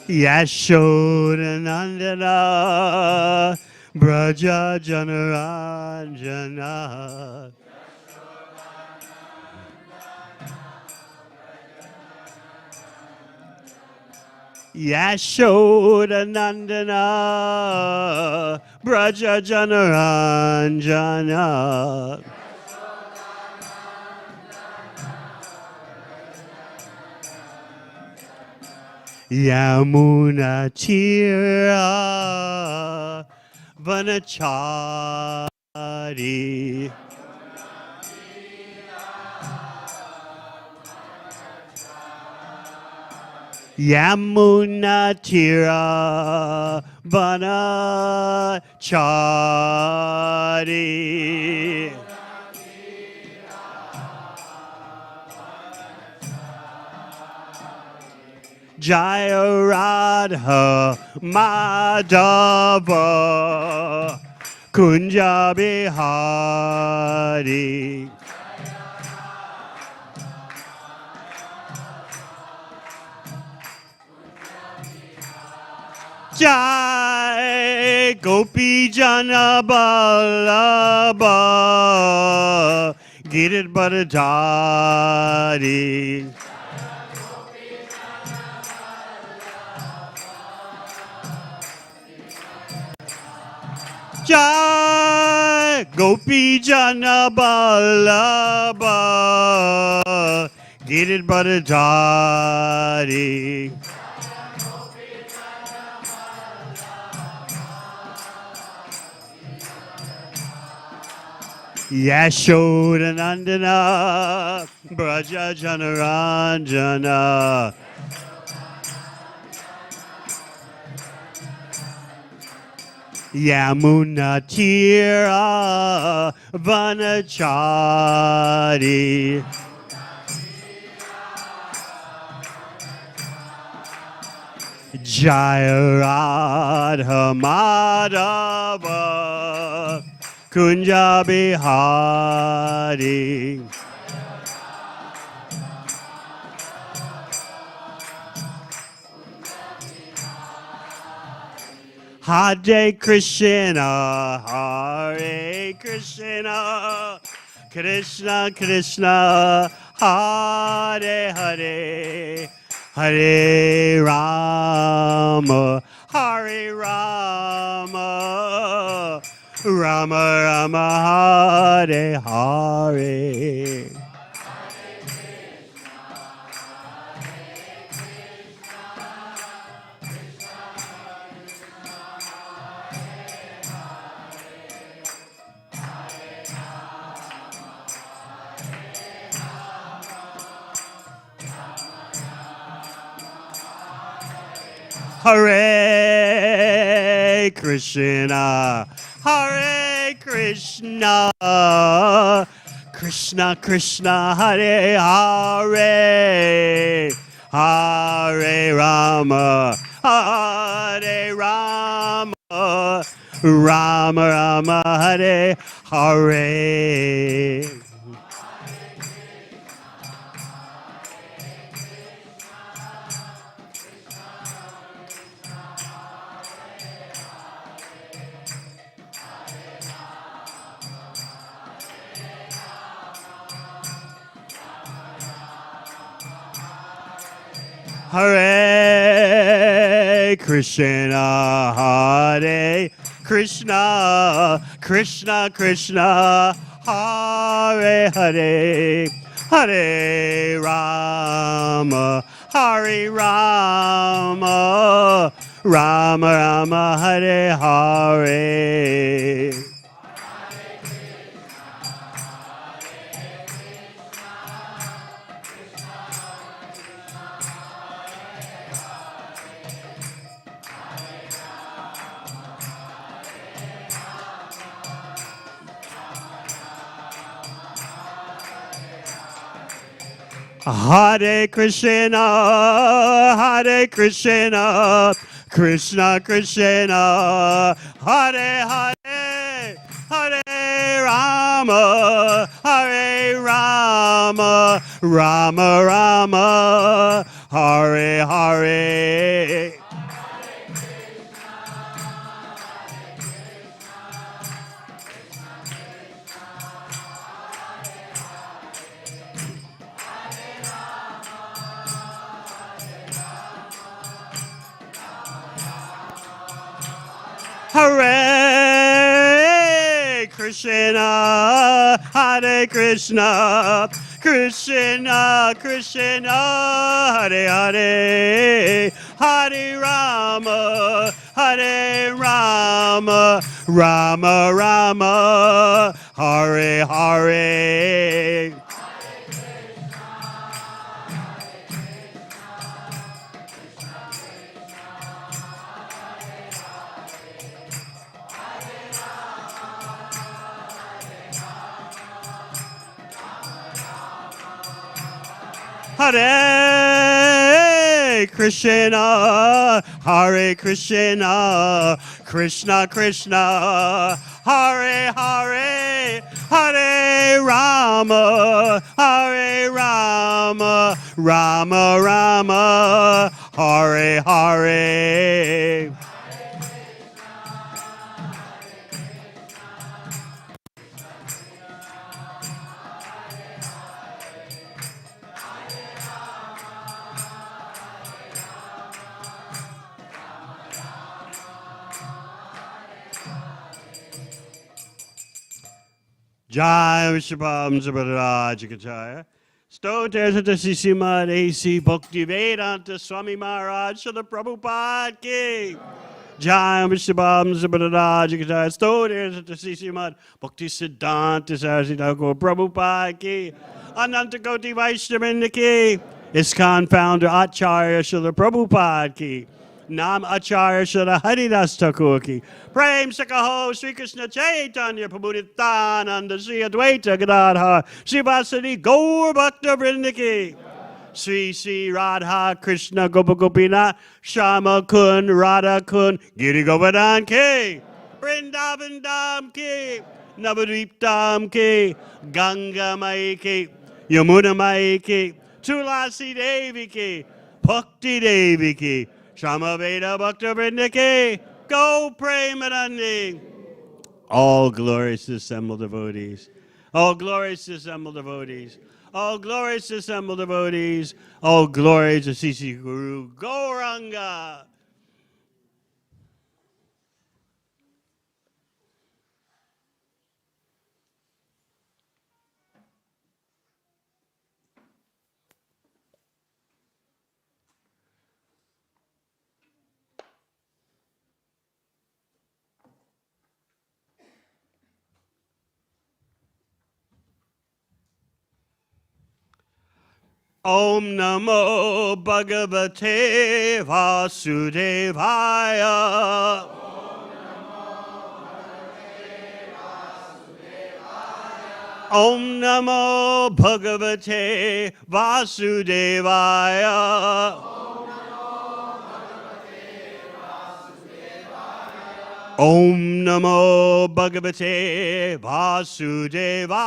Yashodanandana Braja Janaranjana Yashodanandana Braja Janaranjana Yamuna Tira Vanachari Yamuna Tira Vanachari Jaya Radha Madhava Kunja Bihari Jai Gopi Jana Ballabha Girit Bharadari Jai Gopi Jana Ballabha Girit Bharadari Yashodanandana Braja Janaranjana Yamuna Tira Vanachari Jaya Radha Madhava Kunja Bihari Hare Krishna, Hare Krishna, Krishna Krishna, Hare Hare, Hare Rama, Hare Rama, Rama Rama, Hare Hare. Hare Krishna, Hare Krishna, Krishna Krishna, Hare Hare, Hare Rama, Hare Rama, Rama Rama, Hare Hare. Hare Krishna, Hare Krishna, Krishna Krishna, Hare Hare, Hare Rama, Hare Rama, Rama Rama, Hare Hare. Hare Krishna, Hare Krishna, Krishna Krishna, Hare Hare, Hare Rama, Hare Rama, Rama Rama, Hare Hare. Hare Krishna, Hare Krishna, Krishna Krishna, Hare Hare, Hare Rama, Hare Rama, Rama Rama, Hare Hare. Hare Krishna, Hare Krishna, Krishna Krishna, Hare Hare, Hare Rama, Hare Rama, Rama Rama, Hare Hare. Jai Vishwam Sabharaj Kachaya. Stotes at the Śrīmad A.C. Bhaktivedanta Swami Maharaja Srila Prabhupada ki. Jai Vishwam Sabharaj Kachaya. Stotes at the Śrīmad Bhaktisiddhanta Saraswati Thakur Prabhupada ki. Ananta Koti Vaishnavinda ki. ISKCON Founder-Acharya Srila Prabhupada ki. Nam Acharya Srila Haridas Thakur ki. Prem Sakaho Sri Krishna Caitanya Prabhupada Sri Advaita Gadadhar Srivasadi Gaur Bhaktivedanta ki. Sri Sri Radha Krishna Gopagopinath Shama Kun Radha Kun Giri Govardhan ki. Vrindavan Dham ki. Navadvip Dham ki. Ganga Mai ki. Yamuna Mai ki. Tulasi Devi ki. Bhakti Devi ki. Shamaveda Bhaktivedanta ki. Go Premanandi. All glorious assembled devotees. All glorious assembled devotees. All glorious assembled devotees. All glories to Sisi Guru Gauranga. Om Namo Bhagavate Vasudevaya. Om Namo Bhagavate Vasudevaya. Om Namo Bhagavate Vasudevaya.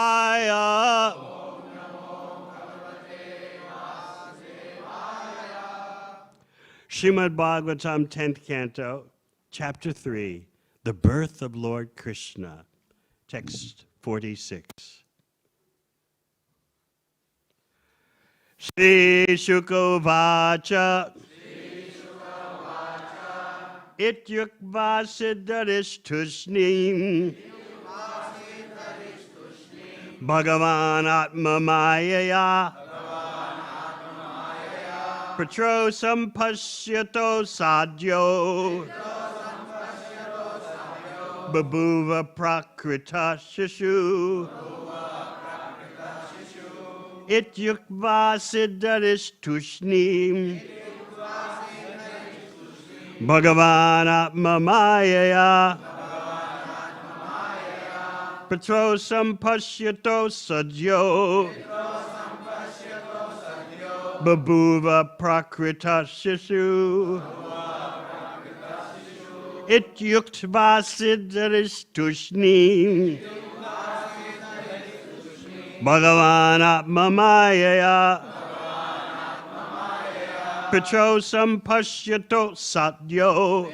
Śrīmad Bhāgavatam, 10th Canto, Chapter 3, The Birth of Lord Krishna, Text 46. Shri Shuka Vacha Ityukva Siddharish Tushnim Bhagavan Atma Mayaya Patro Sampashyato Sadhyo Babhuva Prakrita Shishu Ityukva Siddharish Tushnim Bhagavan Atma Mayaya Patro Sampashyato Sadhyo Babhuva Prakrita Shishu Ityuktva Siddharish Tushnim Bhagavan Atma Mayaya Patro Sampashyato Sadhyo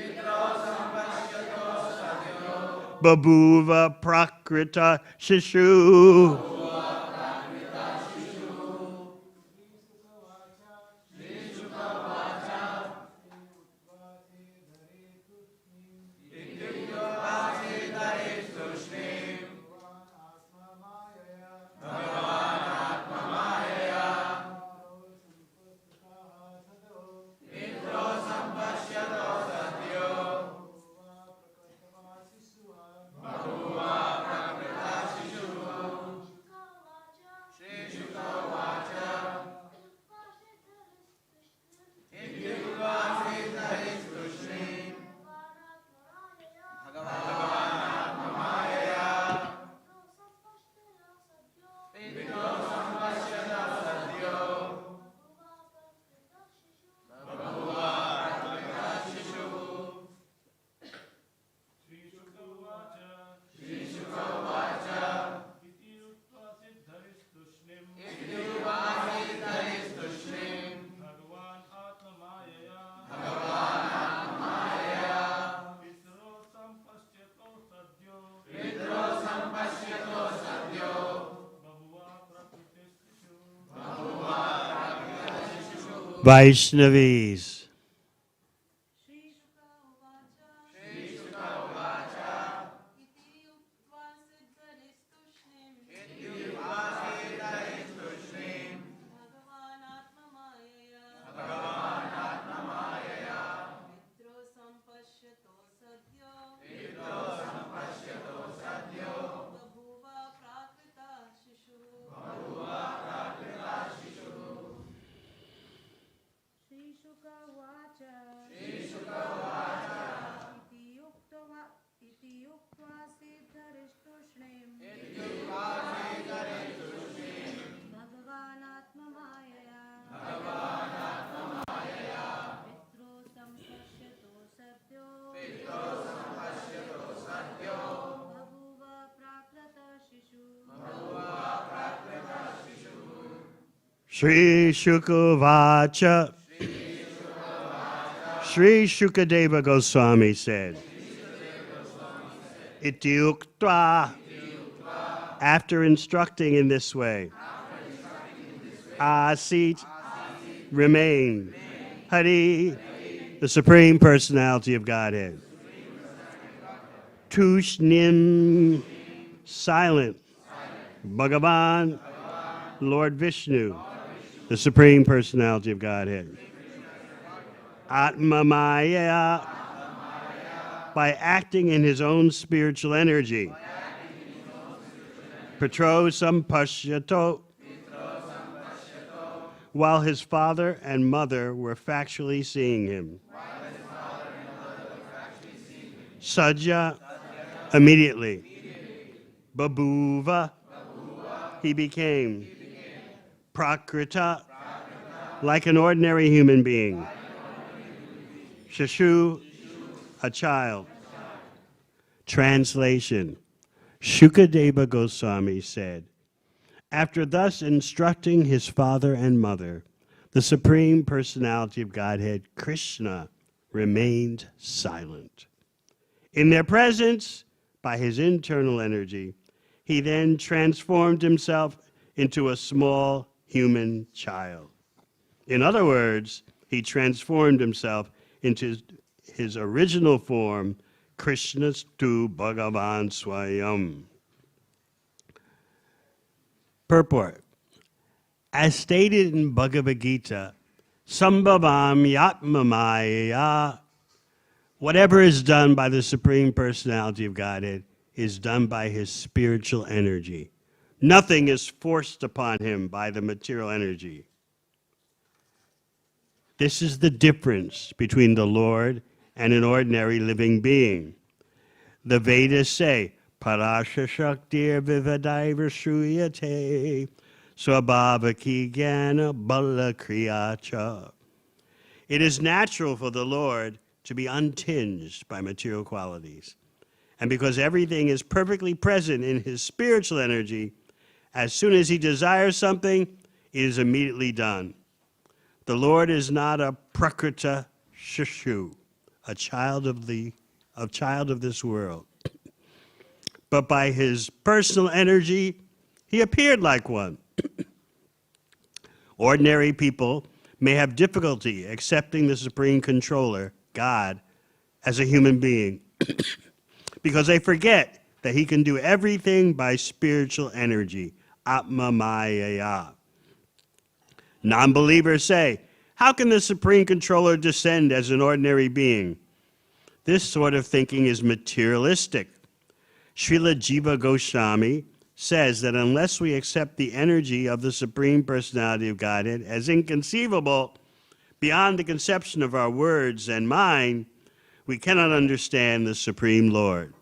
Babhuva Prakrita Shishu. Vaishnavis. Shri Shukavacha. Shri Shukadeva Goswami said, Iti uktva, after instructing in this way, Asit, remained, Hare, the Supreme Personality of Godhead, Tushnim, silent, Bhagavan, Lord Vishnu, the Supreme Personality of Godhead, Atma Maya, by acting in his own spiritual energy, Petro Sampashyato, while his father and mother were factually seeing him. Sajja, immediately. Babuva, he became. Prakrita, like an ordinary human being. Shashu, a child. Translation. Shukadeva Goswami said, after thus instructing his father and mother, the Supreme Personality of Godhead, Krishna, remained silent. In their presence, by his internal energy, he then transformed himself into a small human child. In other words, he transformed himself into his original form, Krishnastu Bhagavan Swayam. Purport. As stated in Bhagavad Gita, Sambhavam Yatmamaya, whatever is done by the Supreme Personality of Godhead is done by his spiritual energy. Nothing is forced upon him by the material energy. This is the difference between the Lord and an ordinary living being. The Vedas say, Parasha Shaktir Vivadaiva Shruyate Swabhavaki Jnana Bala Kriyacha. It is natural for the Lord to be untinged by material qualities. And because everything is perfectly present in his spiritual energy, as soon as he desires something, it is immediately done. The Lord is not a prakrita shashu, a child of this world. But by his personal energy, he appeared like one. Ordinary people may have difficulty accepting the Supreme Controller, God, as a human being because they forget that he can do everything by spiritual energy, Atma Maya. Non-believers say, how can the Supreme Controller descend as an ordinary being? This sort of thinking is materialistic. Srila Jiva Goswami says that unless we accept the energy of the Supreme Personality of Godhead as inconceivable, beyond the conception of our words and mind, we cannot understand the Supreme Lord.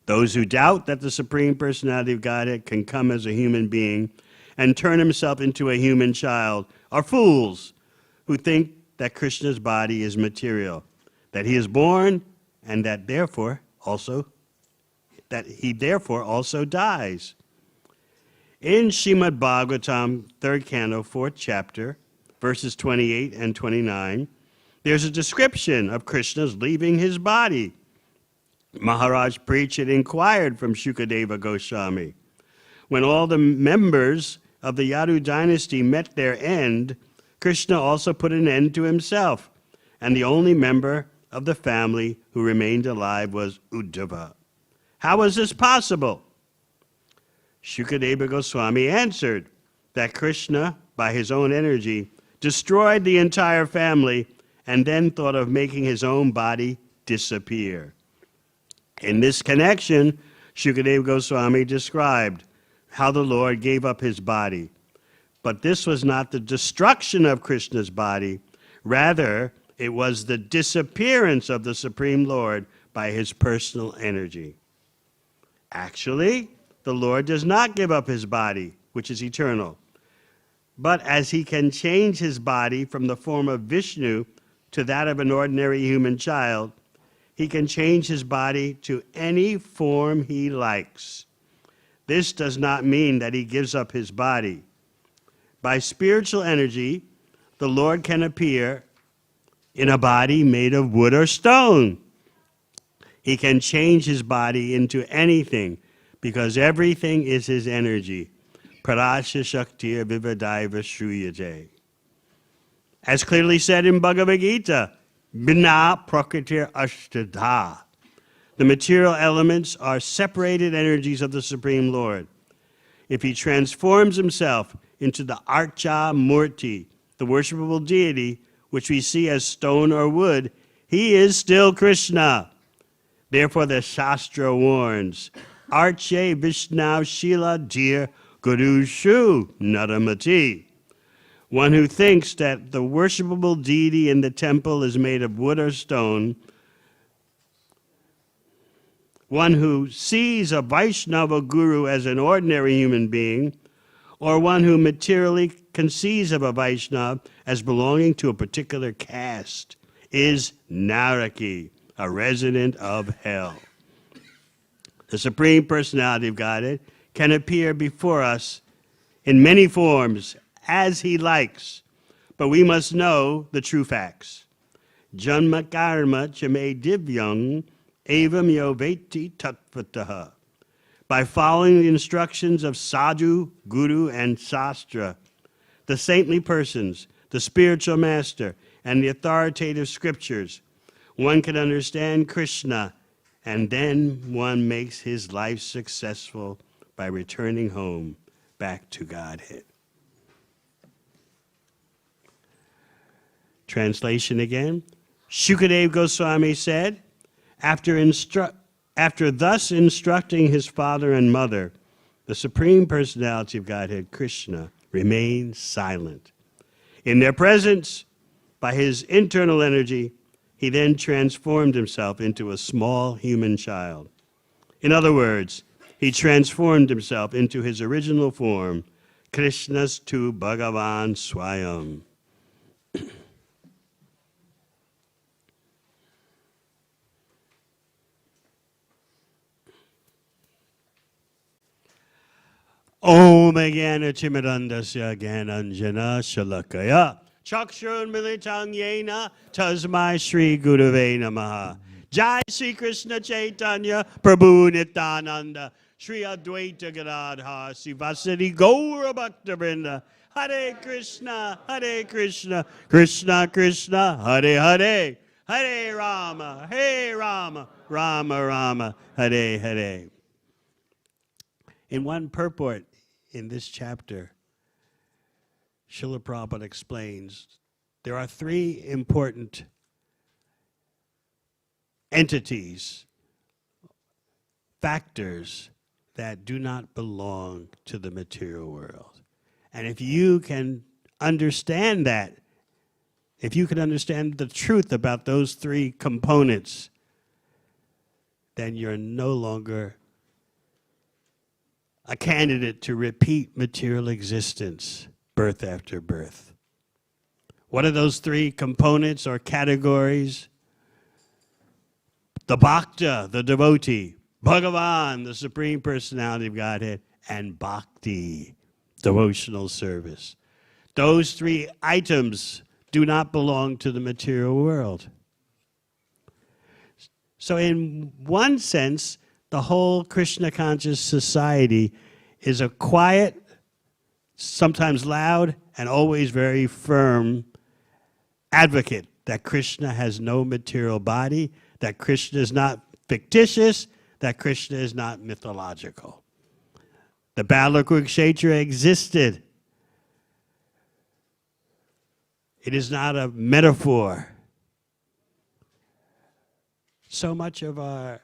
Those who doubt that the Supreme Personality of Godhead can come as a human being and turn himself into a human child are fools who think that Krishna's body is material, that he is born, and that he therefore also dies. In Śrīmad Bhāgavatam, 3rd canto, 4th chapter, verses 28 and 29, there's a description of Krishna's leaving his body. Maharaja preached and inquired from Shukadeva Goswami. When all the members of the Yadu dynasty met their end, Krishna also put an end to himself, and the only member of the family who remained alive was Uddhava. How was this possible? Shukadeva Goswami answered that Krishna, by his own energy, destroyed the entire family and then thought of making his own body disappear. In this connection, Shukadeva Goswami described how the Lord gave up his body. But this was not the destruction of Krishna's body. Rather, it was the disappearance of the Supreme Lord by his personal energy. Actually, the Lord does not give up his body, which is eternal. But as he can change his body from the form of Vishnu to that of an ordinary human child, he can change his body to any form he likes. This does not mean that he gives up his body. By spiritual energy, the Lord can appear in a body made of wood or stone. He can change his body into anything because everything is his energy. Parasya Shaktir Vivadaiva Shruyate. As clearly said in Bhagavad Gita, Bina Prakritir Ashtadha. The material elements are separated energies of the Supreme Lord. If he transforms himself into the Archa Murti, the worshipable deity, which we see as stone or wood, he is still Krishna. Therefore the Shastra warns, Arche Vishnu Shila Dir Guru Shu Naramati. One who thinks that the worshipable deity in the temple is made of wood or stone, one who sees a Vaishnava guru as an ordinary human being, or one who materially conceives of a Vaishnava as belonging to a particular caste, is Naraki, a resident of hell. The Supreme Personality of Godhead can appear before us in many forms as he likes, but we must know the true facts. Janma karma chame divyang evam yo veti tattvataha. By following the instructions of sadhu, guru, and sastra, the saintly persons, the spiritual master, and the authoritative scriptures, one can understand Krishna, and then one makes his life successful by returning home back to Godhead. Translation again. Shukadeva Goswami said, after thus instructing his father and mother, the Supreme Personality of Godhead, Krishna, remained silent. In their presence, by his internal energy, he then transformed himself into a small human child. In other words, he transformed himself into his original form, Krishna's tu Bhagavan Swayam. Om Agana Timidandasya Gananjana Shalakaya Chakshurun Militang Yena Tasmai Shri Gurave Namaha. Jai Sri Krishna Caitanya Prabhu Nityananda Shri Advaita Gadadhar Sivasati Gaura Bhaktivedanta. Hare Krishna, Krishna Krishna, Hare Hare, Hare Rama, Rama Rama, Hare Hare. In one purport in this chapter, Srila Prabhupada explains there are three important entities, factors that do not belong to the material world. And if you can understand that, if you can understand the truth about those three components, then you're no longer a candidate to repeat material existence, birth after birth. What are those three components or categories? The Bhakta, the devotee, Bhagavan, the Supreme Personality of Godhead, and Bhakti, devotional service. Those three items do not belong to the material world. So in one sense, the whole Krishna conscious society is a quiet, sometimes loud, and always very firm advocate that Krishna has no material body, that Krishna is not fictitious, that Krishna is not mythological. The Battle of Kurukshetra existed. It is not a metaphor. So much of our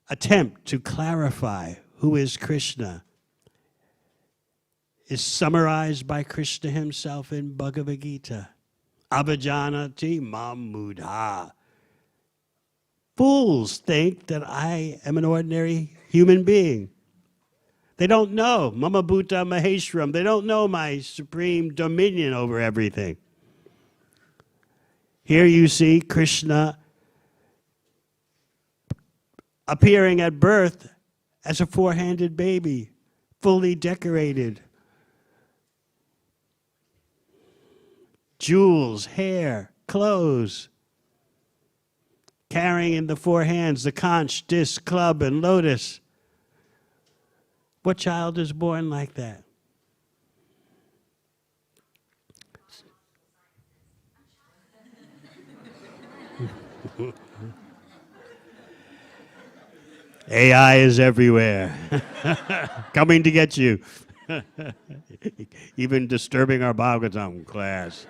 attempt to clarify who is Krishna is summarized by Krishna himself in Bhagavad Gita. Abhijanati mam mudha. Fools think that I am an ordinary human being. They don't know Mama Bhuta Maheshwaram. They don't know my supreme dominion over everything. Here you see Krishna appearing at birth as a four-handed baby, fully decorated. Jewels, hair, clothes. Carrying in the four hands the conch, disc, club, and lotus. What child is born like that? AI is everywhere, coming to get you. Even disturbing our Bhagavatam class.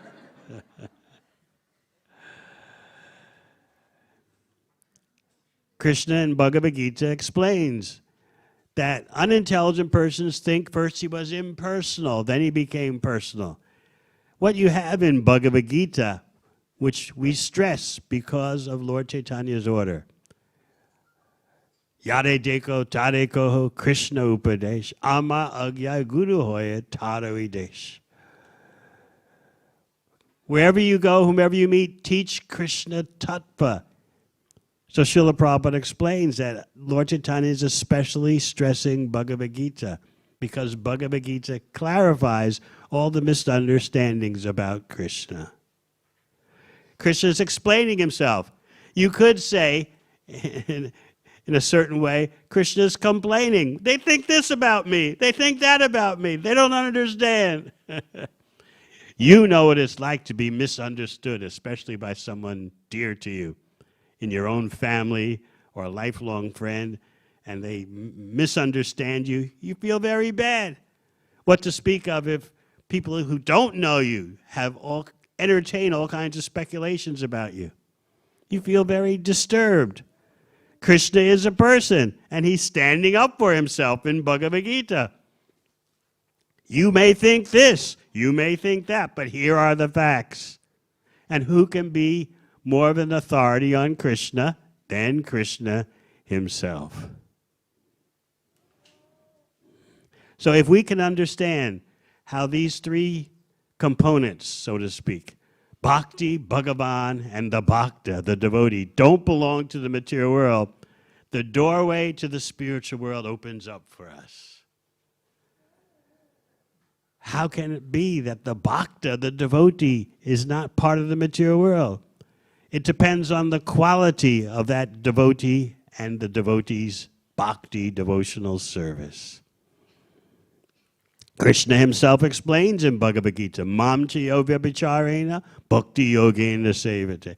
Krishna in Bhagavad Gita explains that unintelligent persons think first he was impersonal, then he became personal. What you have in Bhagavad Gita, which we stress because of Lord Chaitanya's order, Yade deko tade koho Krishna upadesh, ama agya guru hoya taro idesh. Wherever you go, whomever you meet, teach Krishna tattva. So Srila Prabhupada explains that Lord Chaitanya is especially stressing Bhagavad Gita because Bhagavad Gita clarifies all the misunderstandings about Krishna. Krishna is explaining himself. You could say, in a certain way, Krishna is complaining. They think this about me. They think that about me. They don't understand. You know what it's like to be misunderstood, especially by someone dear to you, in your own family or a lifelong friend, and they misunderstand you. You feel very bad. What to speak of if people who don't know you entertain all kinds of speculations about you. You feel very disturbed. Krishna is a person, and he's standing up for himself in Bhagavad Gita. You may think this, you may think that, but here are the facts. And who can be more of an authority on Krishna than Krishna himself? So if we can understand how these three components, so to speak, Bhakti, Bhagavan, and the Bhakta, the devotee, don't belong to the material world, the doorway to the spiritual world opens up for us. How can it be that the Bhakta, the devotee, is not part of the material world? It depends on the quality of that devotee and the devotee's bhakti, devotional service. Krishna himself explains in Bhagavad Gita, Mam chayo vyabhicharena bhakti yogena sevate.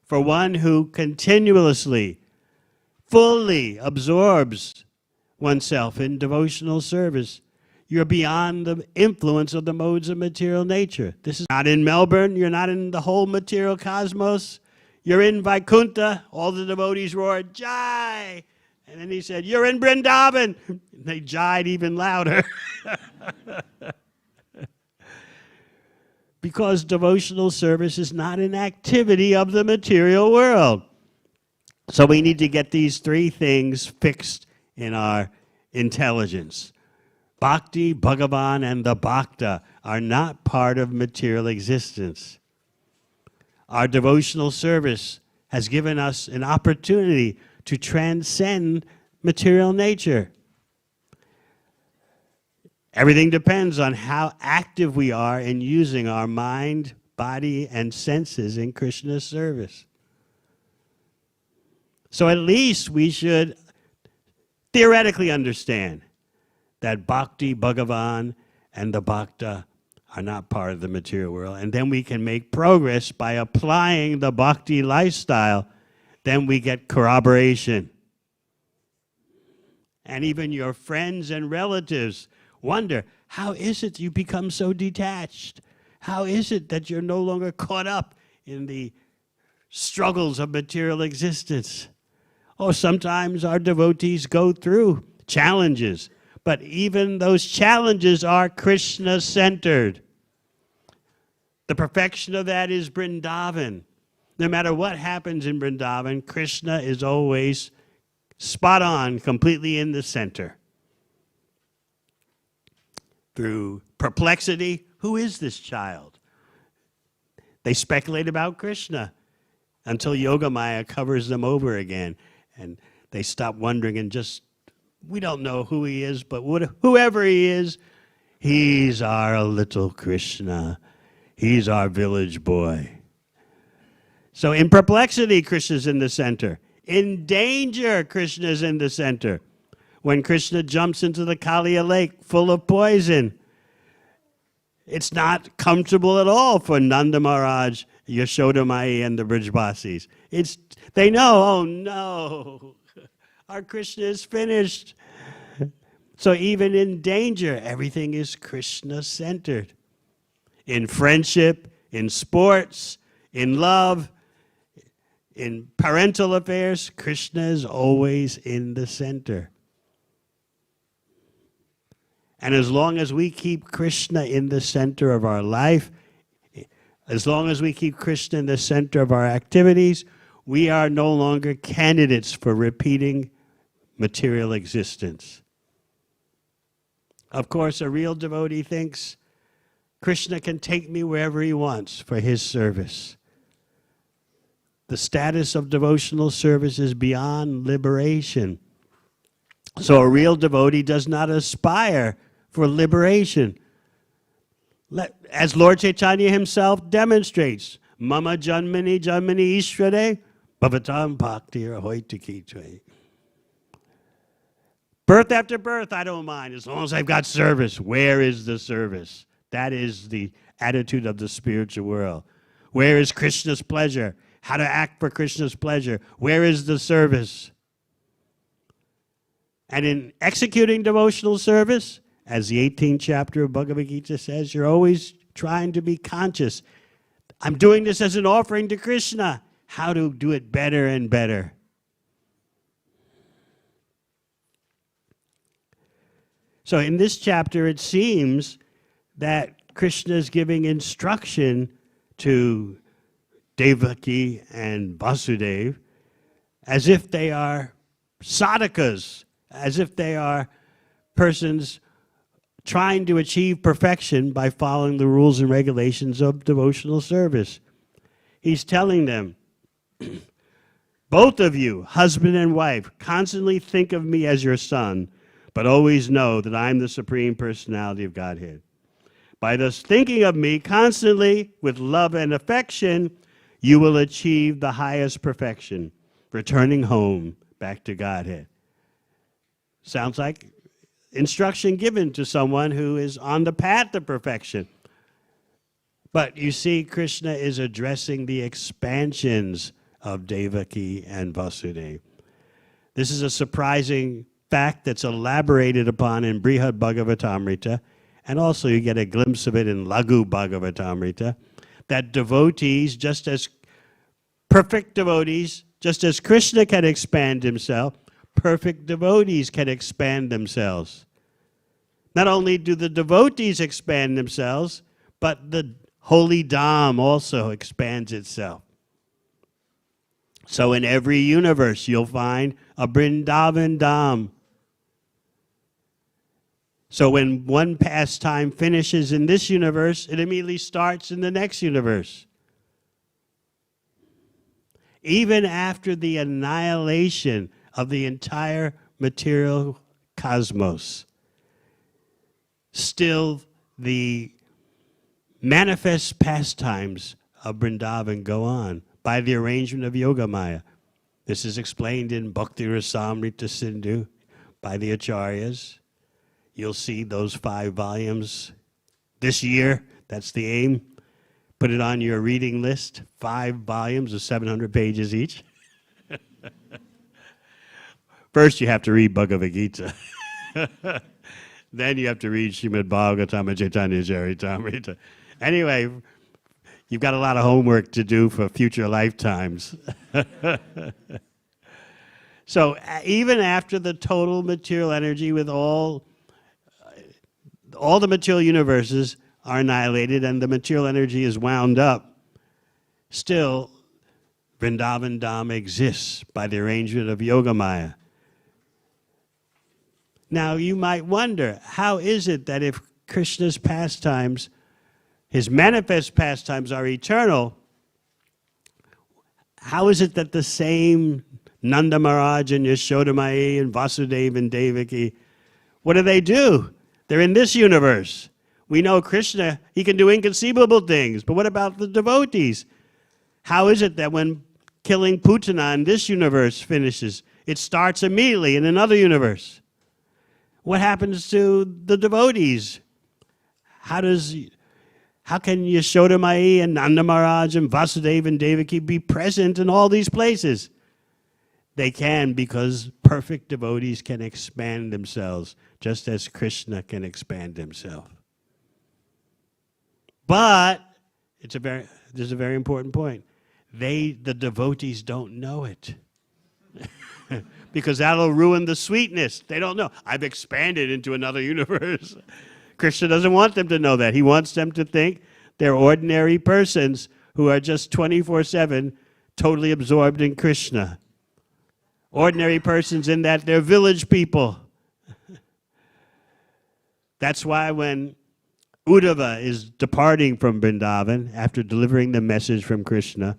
For one who continuously, fully absorbs oneself in devotional service, you're beyond the influence of the modes of material nature. This is not in Melbourne. You're not in the whole material cosmos. You're in Vaikuntha. All the devotees roared, Jai! And then he said, you're in Vrindavan. And they jayed even louder. Because devotional service is not an activity of the material world. So we need to get these three things fixed in our intelligence. Bhakti, Bhagavan, and the Bhakta are not part of material existence. Our devotional service has given us an opportunity to transcend material nature. Everything depends on how active we are in using our mind, body, and senses in Krishna's service. So at least we should theoretically understand that Bhakti, Bhagavan, and the bhakta are not part of the material world. And then we can make progress by applying the bhakti lifestyle. Then we get corroboration. And even your friends and relatives wonder, how is it you become so detached? How is it that you're no longer caught up in the struggles of material existence? Oh, sometimes our devotees go through challenges, but even those challenges are Krishna-centered. The perfection of that is Vrindavan. No matter what happens in Vrindavan, Krishna is always spot on, completely in the center. Through perplexity, who is this child? They speculate about Krishna until Yogamaya covers them over again. And they stop wondering and just, we don't know who he is, but whoever he is, he's our little Krishna. He's our village boy. So in perplexity, Krishna's in the center. In danger, Krishna's in the center. When Krishna jumps into the Kaliya lake full of poison, it's not comfortable at all for Nanda Maharaj, Yashoda Mai, and the Brijbasis. They know, oh no, our Krishna is finished. So even in danger, everything is Krishna-centered. In friendship, in sports, in love, in parental affairs, Krishna is always in the center. And as long as we keep Krishna in the center of our life, as long as we keep Krishna in the center of our activities, we are no longer candidates for repeating material existence. Of course, a real devotee thinks Krishna can take me wherever he wants for his service. The status of devotional service is beyond liberation. So a real devotee does not aspire for liberation. As Lord Caitanya himself demonstrates, Mama Janmani Janmani Ishvare Bhavatam Bhakti Hoita Kitve. Birth after birth, I don't mind, as long as I've got service. Where is the service? That is the attitude of the spiritual world. Where is Krishna's pleasure? How to act for Krishna's pleasure? Where is the service? And in executing devotional service, as the 18th chapter of Bhagavad Gita says, you're always trying to be conscious. I'm doing this as an offering to Krishna. How to do it better and better. So in this chapter, it seems that Krishna is giving instruction to Devaki and Vasudeva as if they are sadhakas, as if they are persons trying to achieve perfection by following the rules and regulations of devotional service. He's telling them, both of you, husband and wife, constantly think of me as your son, but always know that I'm the Supreme Personality of Godhead. By thus thinking of me constantly with love and affection, you will achieve the highest perfection, returning home back to Godhead. Sounds like instruction given to someone who is on the path to perfection. But you see, Krishna is addressing the expansions of Devaki and Vasudeva. This is a surprising fact that's elaborated upon in Brihad Bhagavatamrita, and also you get a glimpse of it in Laghu Bhagavatamrita, that devotees, just as perfect devotees, just as Krishna can expand himself, perfect devotees can expand themselves. Not only do the devotees expand themselves, but the holy Dham also expands itself. So in every universe, you'll find a Vrindavan Dham. So when one pastime finishes in this universe, it immediately starts in the next universe. Even after the annihilation of the entire material cosmos, still the manifest pastimes of Vrindavan go on by the arrangement of Yogamaya. This is explained in Bhakti Rasamrita Sindhu by the Acharyas. You'll see those 5 volumes this year. That's the aim. Put it on your reading list. 5 volumes of 700 pages each. First, you have to read Bhagavad Gita. Then you have to read Śrīmad Bhāgavatam and Caitanya Devamrita. Anyway, you've got a lot of homework to do for future lifetimes. So even after the total material energy with all the material universes are annihilated and the material energy is wound up, still Vrindavan Dham exists by the arrangement of Yogamaya. Now you might wonder, how is it that if Krishna's pastimes, his manifest pastimes are eternal, how is it that the same Nanda Maharaj and Yashoda Mai and Vasudeva and Devaki, what do? They're in this universe. We know Krishna, he can do inconceivable things, but what about the devotees? How is it that when killing Putana in this universe finishes, it starts immediately in another universe? What happens to the devotees? How can Yashoda Mai and Nanda Maharaj and Vasudeva and Devaki be present in all these places? They can, because perfect devotees can expand themselves, just as Krishna can expand himself. But there's a very important point. The devotees don't know it. Because that'll ruin the sweetness. They don't know. I've expanded into another universe. Krishna doesn't want them to know that. He wants them to think they're ordinary persons who are just 24/7 totally absorbed in Krishna. Ordinary persons in that they're village people. That's why when Uddhava is departing from Vrindavan after delivering the message from Krishna,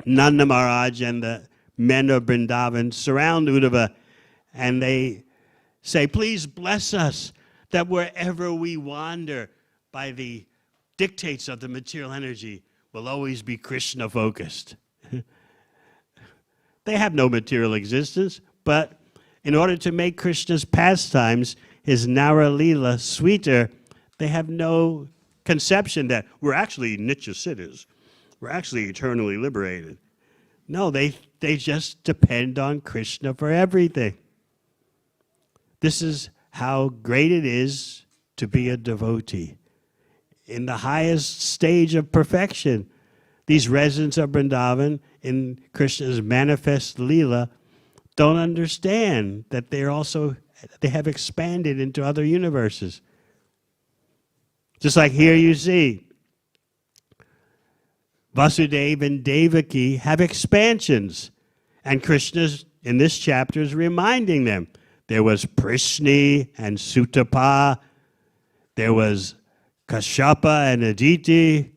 Nanda Maharaj and the men of Vrindavan surround Uddhava and they say, please bless us that wherever we wander by the dictates of the material energy, will always be Krishna focused. They have no material existence, but in order to make Krishna's pastimes, his Nara Leela, sweeter, they have no conception that we're actually Nitya Siddhas. We're actually eternally liberated. No, they just depend on Krishna for everything. This is how great it is to be a devotee. In the highest stage of perfection, these residents of Vrindavan in Krishna's manifest Leela don't understand that they have expanded into other universes. Just like here you see, Vasudeva and Devaki have expansions. And Krishna, in this chapter, is reminding them. There was Prishni and Sutapa. There was Kashyapa and Aditi.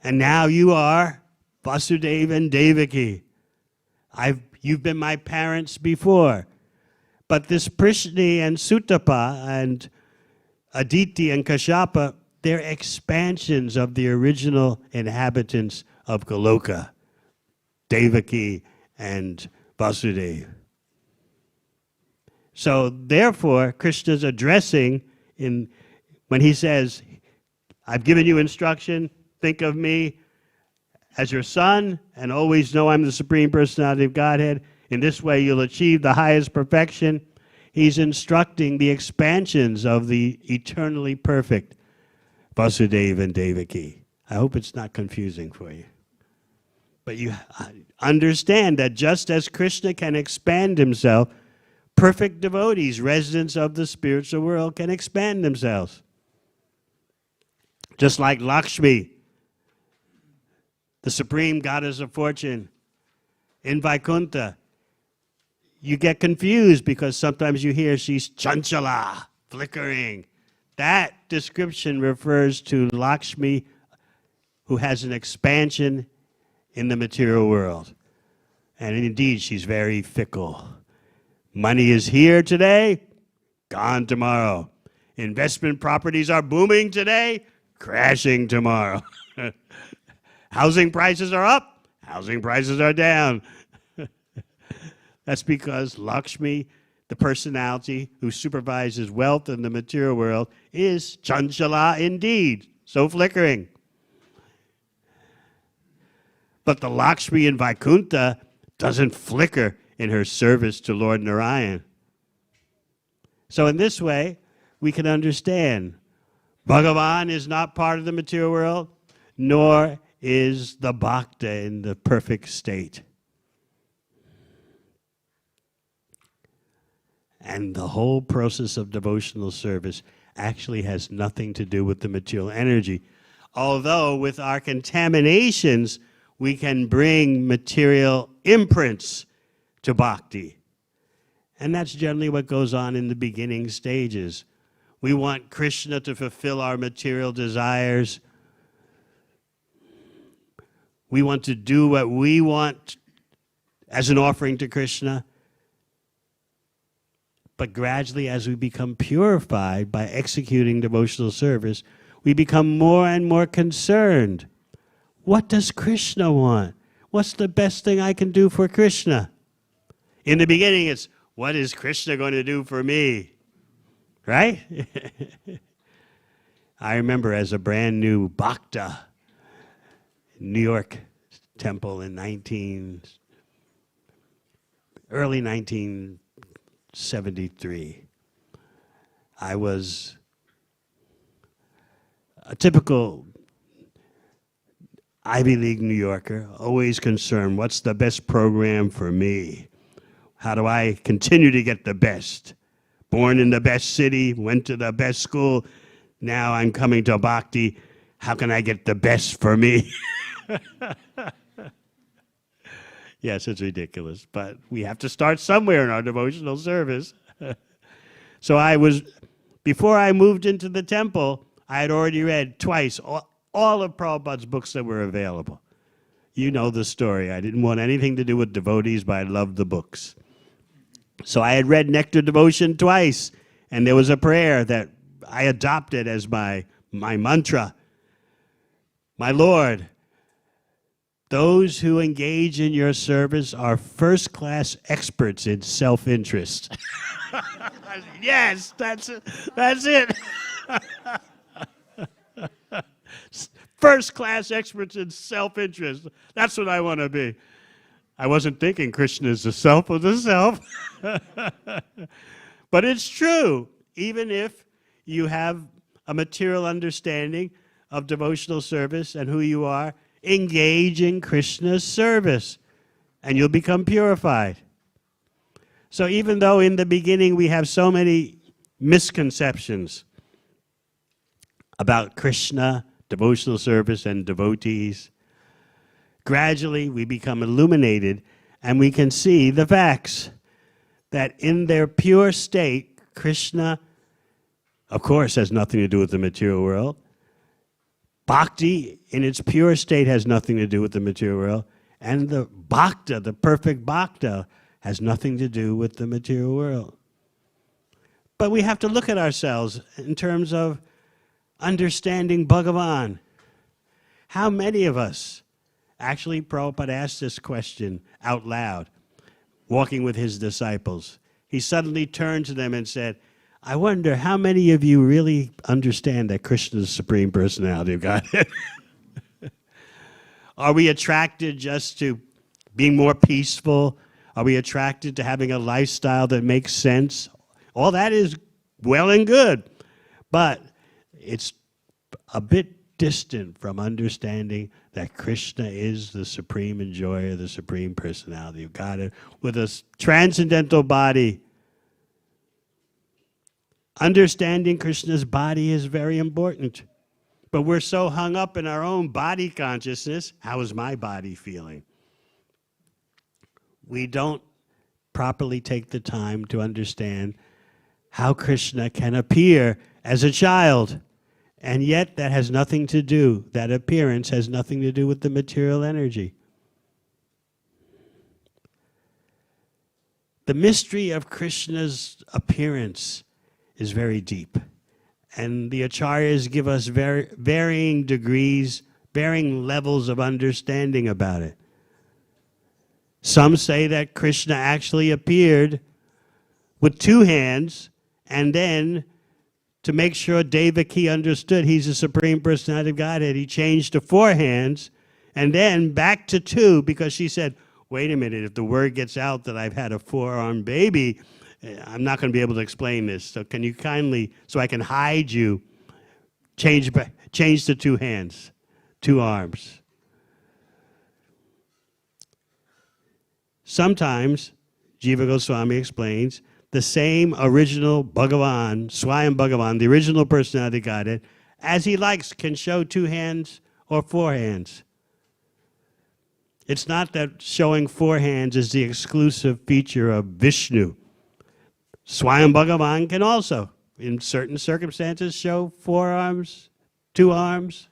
And now you are Vasudeva and Devaki. You've been my parents before. But this Prishni and Sutapa and Aditi and Kashyapa, they're expansions of the original inhabitants of Goloka, Devaki and Vasudeva. So therefore, Krishna's addressing when he says, I've given you instruction, think of me as your son, and always know I'm the Supreme Personality of Godhead. In this way, you'll achieve the highest perfection. He's instructing the expansions of the eternally perfect Vasudeva and Devaki. I hope it's not confusing for you. But you understand that just as Krishna can expand himself, perfect devotees, residents of the spiritual world, can expand themselves. Just like Lakshmi, the supreme goddess of fortune, in Vaikuntha, you get confused because sometimes you hear she's chanchala, flickering. That description refers to Lakshmi, who has an expansion in the material world. And indeed, she's very fickle. Money is here today, gone tomorrow. Investment properties are booming today, crashing tomorrow. Housing prices are up, housing prices are down. That's because Lakshmi, the personality who supervises wealth in the material world, is chanchala indeed, so flickering. But the Lakshmi in Vaikuntha doesn't flicker in her service to Lord Narayan. So in this way, we can understand Bhagavan is not part of the material world, nor is the bhakta in the perfect state. And the whole process of devotional service actually has nothing to do with the material energy. Although with our contaminations, we can bring material imprints to bhakti. And that's generally what goes on in the beginning stages. We want Krishna to fulfill our material desires. We want to do what we want as an offering to Krishna. But gradually, as we become purified by executing devotional service, we become more and more concerned. What does Krishna want? What's the best thing I can do for Krishna? In the beginning, it's, what is Krishna going to do for me? Right? I remember as a brand new bhakta, New York temple in early 1973. I was a typical Ivy League New Yorker, always concerned, what's the best program for me? How do I continue to get the best? Born in the best city, went to the best school, now I'm coming to Bhakti, how can I get the best for me? Yes, it's ridiculous, but we have to start somewhere in our devotional service. So before I moved into the temple, I had already read twice all of Prabhupada's books that were available. You know the story. I didn't want anything to do with devotees, but I loved the books. So I had read Nectar Devotion twice, and there was a prayer that I adopted as my mantra. My Lord, those who engage in your service are first-class experts in self-interest. Yes, that's it. That's it. First-class experts in self-interest. That's what I want to be. I wasn't thinking Krishna is the self of the self. But it's true. Even if you have a material understanding of devotional service and who you are, engage in Krishna's service, and you'll become purified. So even though in the beginning we have so many misconceptions about Krishna, devotional service, and devotees, gradually we become illuminated and we can see the facts that in their pure state, Krishna, of course, has nothing to do with the material world. Bhakti, in its pure state, has nothing to do with the material world. And the bhakta, the perfect bhakta, has nothing to do with the material world. But we have to look at ourselves in terms of understanding Bhagavan. How many of us, actually Prabhupada asked this question out loud, walking with his disciples. He suddenly turned to them and said, I wonder how many of you really understand that Krishna is the Supreme Personality of Godhead? Are we attracted just to being more peaceful? Are we attracted to having a lifestyle that makes sense? All that is well and good, but it's a bit distant from understanding that Krishna is the supreme enjoyer, the Supreme Personality of Godhead, with a transcendental body. Understanding Krishna's body is very important. But we're so hung up in our own body consciousness. How is my body feeling? We don't properly take the time to understand how Krishna can appear as a child. And yet that has nothing to do, that appearance has nothing to do with the material energy. The mystery of Krishna's appearance is very deep. And the Acharyas give us varying degrees, varying levels of understanding about it. Some say that Krishna actually appeared with 2 hands, and then to make sure Devaki understood he's the Supreme Personality of Godhead, he changed to 4 hands, and then back to 2, because she said, wait a minute, if the word gets out that I've had a 4-armed baby, I'm not going to be able to explain this. So can you kindly, so I can hide you, change to 2 hands, 2 arms. Sometimes, Jiva Goswami explains, the same original Bhagavan, Swami Bhagavan, the original personality of Godhead, as he likes, can show 2 hands or 4 hands. It's not that showing 4 hands is the exclusive feature of Vishnu. Swami Bhagavan can also, in certain circumstances, show 4 arms, 2 arms.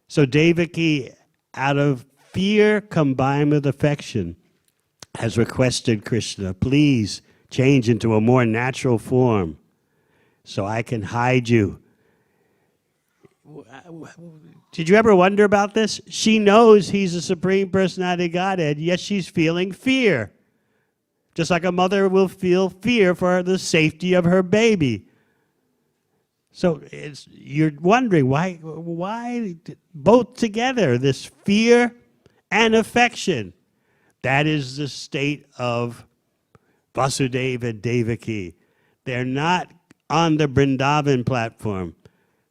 So Devaki, out of fear combined with affection, has requested Krishna, please change into a more natural form so I can hide you. Did you ever wonder about this? She knows he's the Supreme Personality of Godhead, yet she's feeling fear. Just like a mother will feel fear for the safety of her baby. So you're wondering, why both together, this fear and affection? That is the state of Vasudeva and Devaki. They're not on the Vrindavan platform.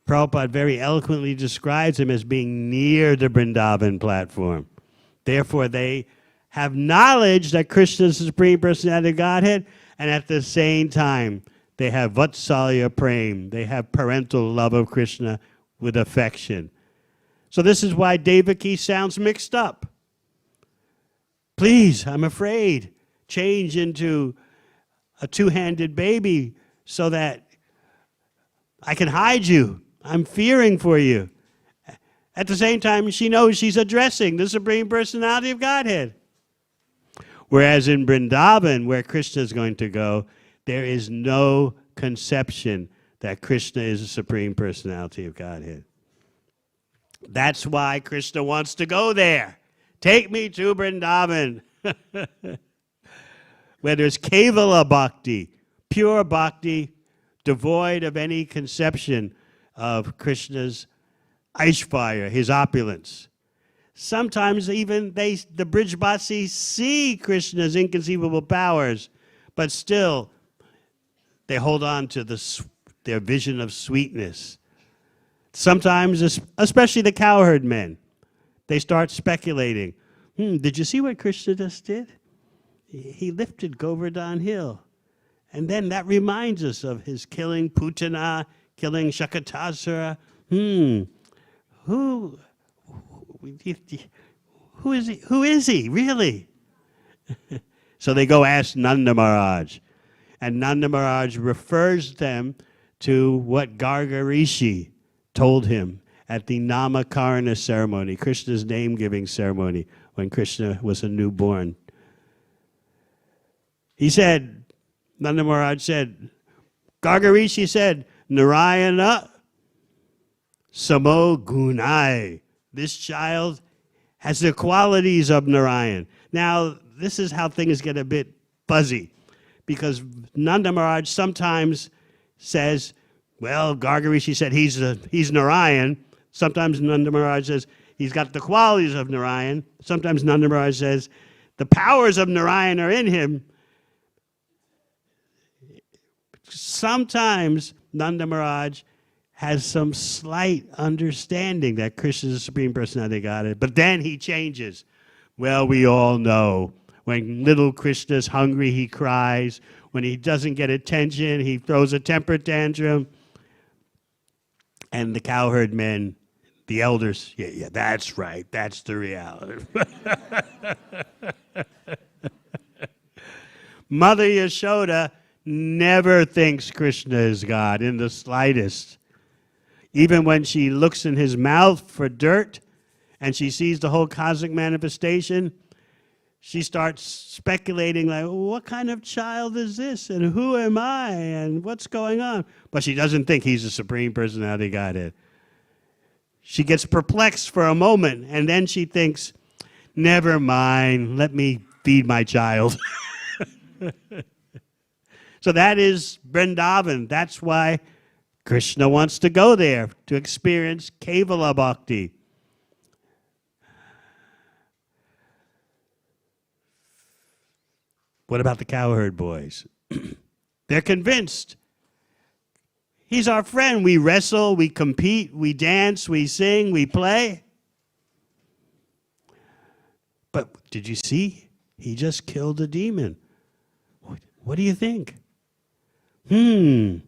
Prabhupada very eloquently describes them as being near the Vrindavan platform. Therefore, they have knowledge that Krishna is the Supreme Personality of Godhead, and at the same time, they have Vatsalya Prem. They have parental love of Krishna with affection. So this is why Devaki sounds mixed up. Please, I'm afraid, change into a 2-handed baby so that I can hide you. I'm fearing for you. At the same time, she knows she's addressing the Supreme Personality of Godhead. Whereas in Vrindavan, where Krishna is going to go, there is no conception that Krishna is the Supreme Personality of Godhead. That's why Krishna wants to go there. Take me to Vrindavan, where there's Kevala Bhakti, pure Bhakti, devoid of any conception of Krishna's Aishvarya, his opulence. Sometimes even the Brijvasis see Krishna's inconceivable powers, but still they hold on to their vision of sweetness. Sometimes, especially the cowherd men, they start speculating. Did you see what Krishna just did? He lifted Govardhan Hill. And then that reminds us of his killing Putana, killing Shakatasura. Who is he, really? So they go ask Nanda Maharaj. And Nanda Maharaj refers them to what Garga Rishi told him at the Namakarana ceremony, Krishna's name-giving ceremony, when Krishna was a newborn. He said, Nanda Maharaj said, Garga Rishi said, Narayana Samo Gunai. This child has the qualities of Narayan. Now, this is how things get a bit fuzzy, because Nanda Maharaj sometimes says, well, Garga Rishi said he's Narayan. Sometimes Nanda Maharaj says he's got the qualities of Narayan. Sometimes Nanda Maharaj says the powers of Narayan are in him. Sometimes Nanda Maharaj has some slight understanding that Krishna is the Supreme Personality of Godhead, but then he changes. Well, we all know when little Krishna's hungry, he cries. When he doesn't get attention, he throws a temper tantrum. And the cowherd men, the elders, yeah, that's right, that's the reality. Mother Yashoda never thinks Krishna is God in the slightest. Even when she looks in his mouth for dirt and she sees the whole cosmic manifestation, she starts speculating like, what kind of child is this? And who am I? And what's going on? But she doesn't think he's the Supreme Personality of Godhead. She gets perplexed for a moment, and then she thinks, never mind, let me feed my child. So that is Vrindavan. That's why Krishna wants to go there, to experience Kevala Bhakti. What about the cowherd boys? They're convinced. He's our friend. We wrestle, we compete, we dance, we sing, we play. But did you see? He just killed a demon. What do you think? He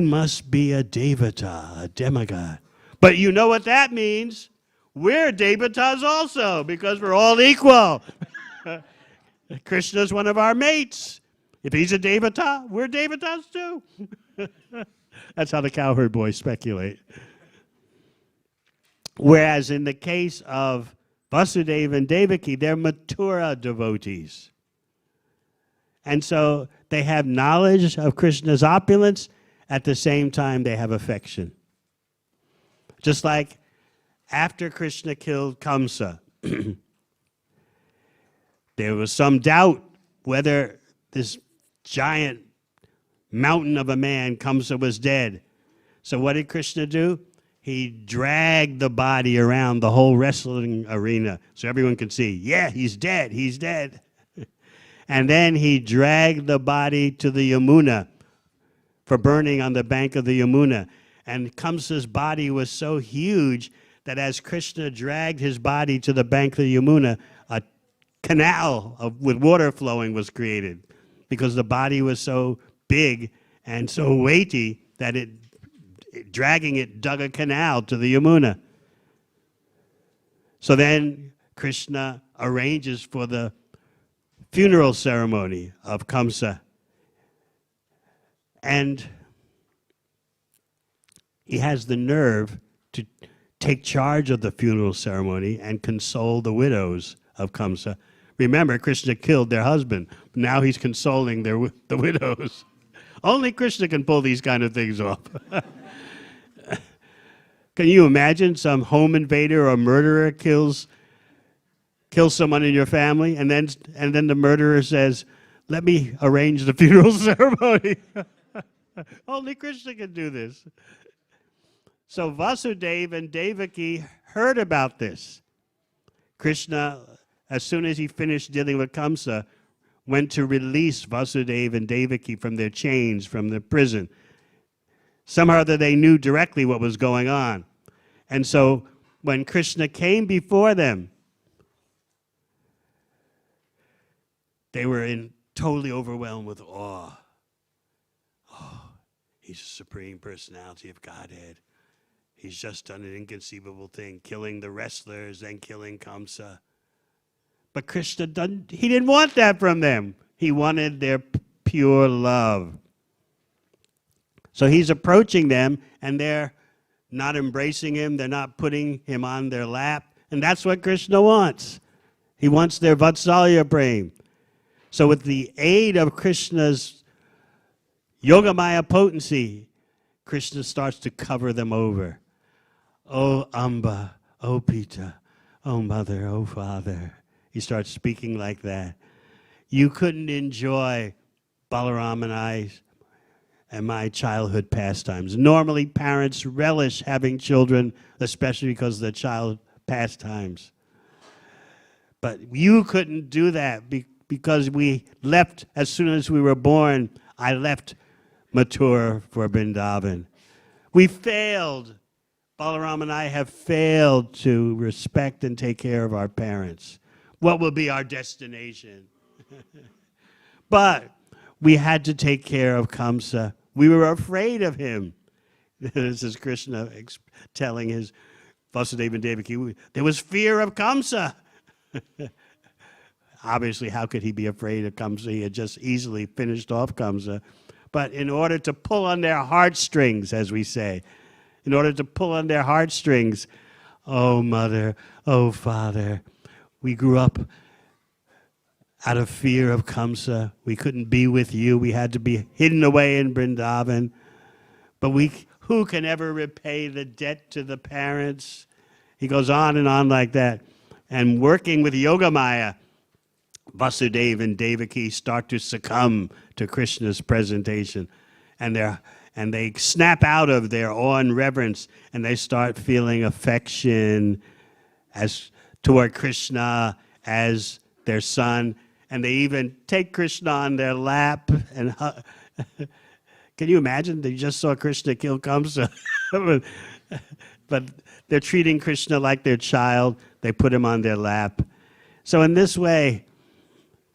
must be a devata, a demigod. But you know what that means? We're devatas also, because we're all equal. Krishna's one of our mates. If he's a devata, we're devatas too. That's how the cowherd boys speculate. Whereas in the case of Vasudeva and Devaki, they're matura devotees. And so they have knowledge of Krishna's opulence, at the same time they have affection. Just like after Krishna killed Kamsa, there was some doubt whether this giant mountain of a man, Kamsa, was dead. So what did Krishna do? He dragged the body around the whole wrestling arena so everyone could see, yeah, he's dead, he's dead. And then he dragged the body to the Yamuna for burning on the bank of the Yamuna. And Kamsa's body was so huge that as Krishna dragged his body to the bank of the Yamuna, a canal with water flowing was created, because the body was so big and so weighty that dragging it dug a canal to the Yamuna. So then Krishna arranges for the funeral ceremony of Kamsa. And he has the nerve to take charge of the funeral ceremony and console the widows of Kamsa. Remember, Krishna killed their husband. Now he's consoling the widows. Only Krishna can pull these kind of things off. Can you imagine some home invader or murderer kills someone in your family, and then the murderer says, "Let me arrange the funeral ceremony." Only Krishna can do this. So Vasudeva and Devaki heard about this. Krishna, as soon as he finished dealing with Kamsa, went to release Vasudeva and Devaki from their chains, from the prison. Somehow that they knew directly what was going on. And so when Krishna came before them, they were totally overwhelmed with awe. Oh, he's the Supreme Personality of Godhead. He's just done an inconceivable thing, killing the wrestlers and killing Kamsa. But Krishna he didn't want that from them. He wanted their pure love. So he's approaching them, and they're not embracing him. They're not putting him on their lap. And that's what Krishna wants. He wants their Vatsalya Prem. So with the aid of Krishna's Yogamaya potency, Krishna starts to cover them over. Oh Amba, oh Pita, oh Mother, oh Father. He starts speaking like that. You couldn't enjoy Balaram and I and my childhood pastimes. Normally, parents relish having children, especially because of the child pastimes. But you couldn't do that because we left, as soon as we were born, I left Mathura for Vrindavan. We failed. Balaram and I have failed to respect and take care of our parents. What will be our destination? But we had to take care of Kamsa. We were afraid of him. This is Krishna telling his Vasudeva and Devaki, there was fear of Kamsa. Obviously, how could he be afraid of Kamsa? He had just easily finished off Kamsa. But in order to pull on their heartstrings, as we say, in order to pull on their heartstrings, oh Mother, oh Father, we grew up out of fear of Kamsa. We couldn't be with you. We had to be hidden away in Vrindavan. But who can ever repay the debt to the parents? He goes on and on like that. And working with Yogamaya, Vasudeva and Devaki start to succumb to Krishna's presentation, and they snap out of their awe and reverence, and they start feeling affection as toward Krishna as their son, and they even take Krishna on their lap and can you imagine? They just saw Krishna kill Kamsa, but they're treating Krishna like their child. They put him on their lap. So in this way,